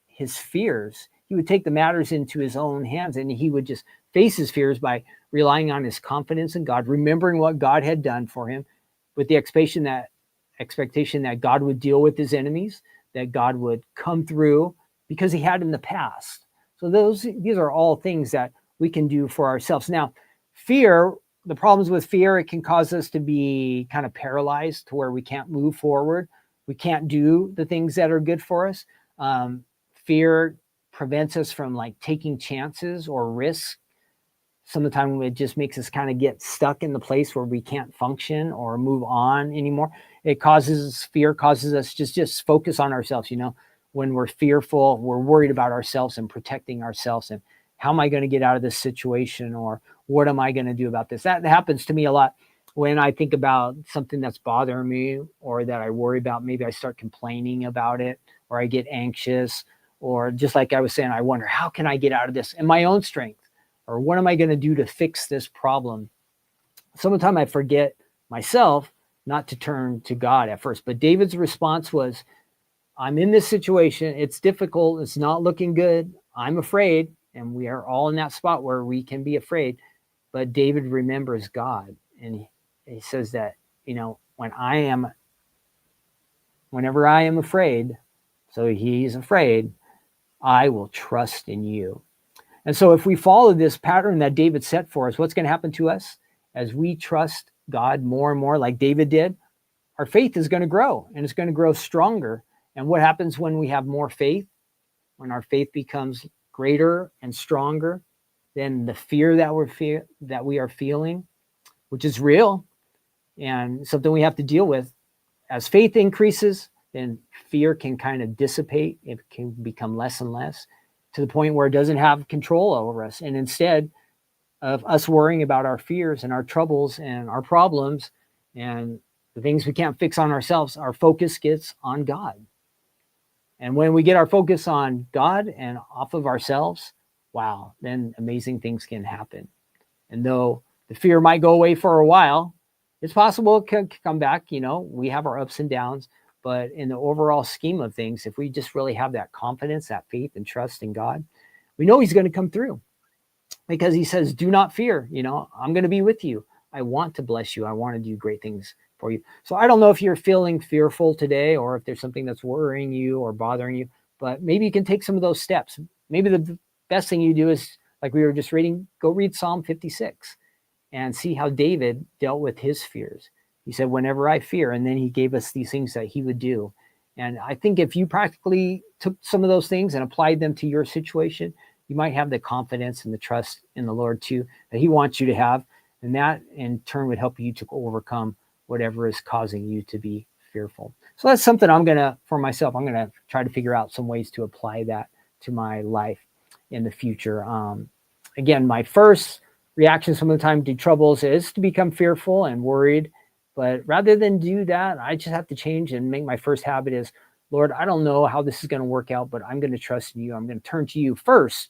his fears. He would take the matters into his own hands, and he would just face his fears by relying on his confidence in God, remembering what God had done for him, with the expectation that God would deal with his enemies, that God would come through because he had in the past. So these are all things that we can do for ourselves. Now, fear, the problems with fear, it can cause us to be kind of paralyzed to where we can't move forward. We can't do the things that are good for us. Fear prevents us from taking chances or risks. Some of the time it just makes us kind of get stuck in the place where we can't function or move on anymore. Fear causes us just focus on ourselves. When we're fearful, we're worried about ourselves and protecting ourselves. And how am I going to get out of this situation? Or what am I going to do about this? That happens to me a lot when I think about something that's bothering me or that I worry about. Maybe I start complaining about it, or I get anxious, Or just like I was saying, I wonder, how can I get out of this in my own strength? Or what am I going to do to fix this problem? Sometimes I forget myself not to turn to God at first. But David's response was, I'm in this situation. It's difficult. It's not looking good. I'm afraid. And we are all in that spot where we can be afraid. But David remembers God. And he says that, whenever I am afraid, so he's afraid, I will trust in you. And so if we follow this pattern that David set for us, what's going to happen to us as we trust God more and more like David did? Our faith is going to grow, and it's going to grow stronger. And what happens when we have more faith? When our faith becomes greater and stronger than the fear that we are feeling, which is real and something we have to deal with. As faith increases, then fear can kind of dissipate. It can become less and less to the point where it doesn't have control over us. And instead of us worrying about our fears and our troubles and our problems and the things we can't fix on ourselves, our focus gets on God. And when we get our focus on God and off of ourselves, wow, then amazing things can happen. And though the fear might go away for a while, it's possible it can come back. We have our ups and downs, but in the overall scheme of things, if we just really have that confidence, that faith and trust in God, we know he's going to come through, because he says, do not fear. I'm going to be with you. I want to bless you. I want to do great things for you. So I don't know if you're feeling fearful today, or if there's something that's worrying you or bothering you, but maybe you can take some of those steps. Maybe the best thing you do is, like we were just reading, go read Psalm 56 and see how David dealt with his fears. He said, whenever I fear, and then he gave us these things that he would do. And I think if you practically took some of those things and applied them to your situation, you might have the confidence and the trust in the Lord too, that he wants you to have. And that in turn would help you to overcome whatever is causing you to be fearful. So that's something I'm going to try to figure out some ways to apply that to my life in the future. Again, my first reaction some of the time to troubles is to become fearful and worried. But rather than do that, I just have to change and make my first habit is, Lord, I don't know how this is going to work out, but I'm going to trust in you. I'm going to turn to you first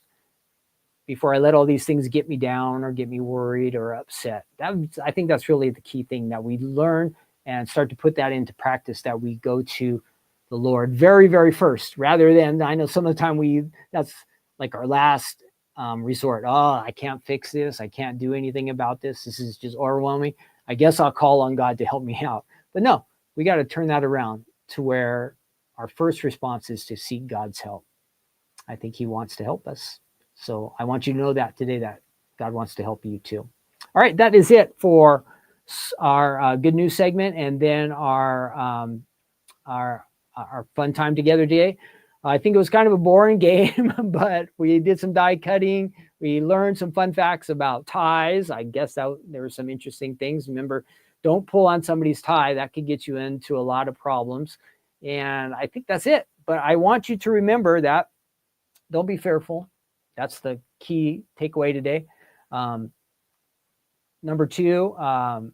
before I let all these things get me down or get me worried or upset. I think that's really the key thing, that we learn and start to put that into practice, that we go to the Lord very, very first, rather than, I know some of the time that's like our last resort. Oh, I can't fix this. I can't do anything about this. This is just overwhelming. I guess I'll call on God to help me out. But no, we got to turn that around to where our first response is to seek God's help. I think he wants to help us. So I want you to know that today, that God wants to help you too. All right, that is it for our good news segment, and then our fun time together today. I think it was kind of a boring game, but we did some die cutting. We learned some fun facts about ties. I guess there were some interesting things. Remember, don't pull on somebody's tie. That could get you into a lot of problems. And I think that's it. But I want you to remember that don't be fearful. That's the key takeaway today. Number two, don't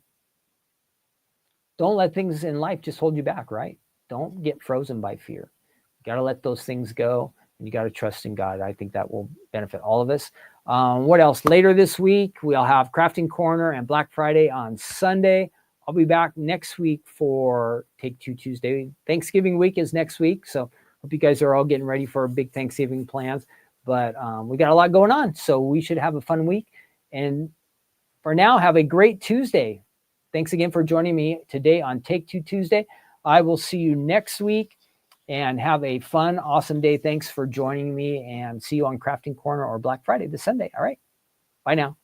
let things in life just hold you back, right? Don't get frozen by fear. You got to let those things go, and you got to trust in God. I think that will benefit all of us. What else? Later this week, we'll have Crafting Corner and Black Friday on Sunday. I'll be back next week for Take Two Tuesday. Thanksgiving week is next week, so hope you guys are all getting ready for big Thanksgiving plans. But we got a lot going on, so we should have a fun week. And for now, have a great Tuesday. Thanks again for joining me today on Take Two Tuesday. I will see you next week, and have a fun, awesome day. Thanks for joining me, and see you on Crafting Corner or Black Friday this Sunday. All right. Bye now.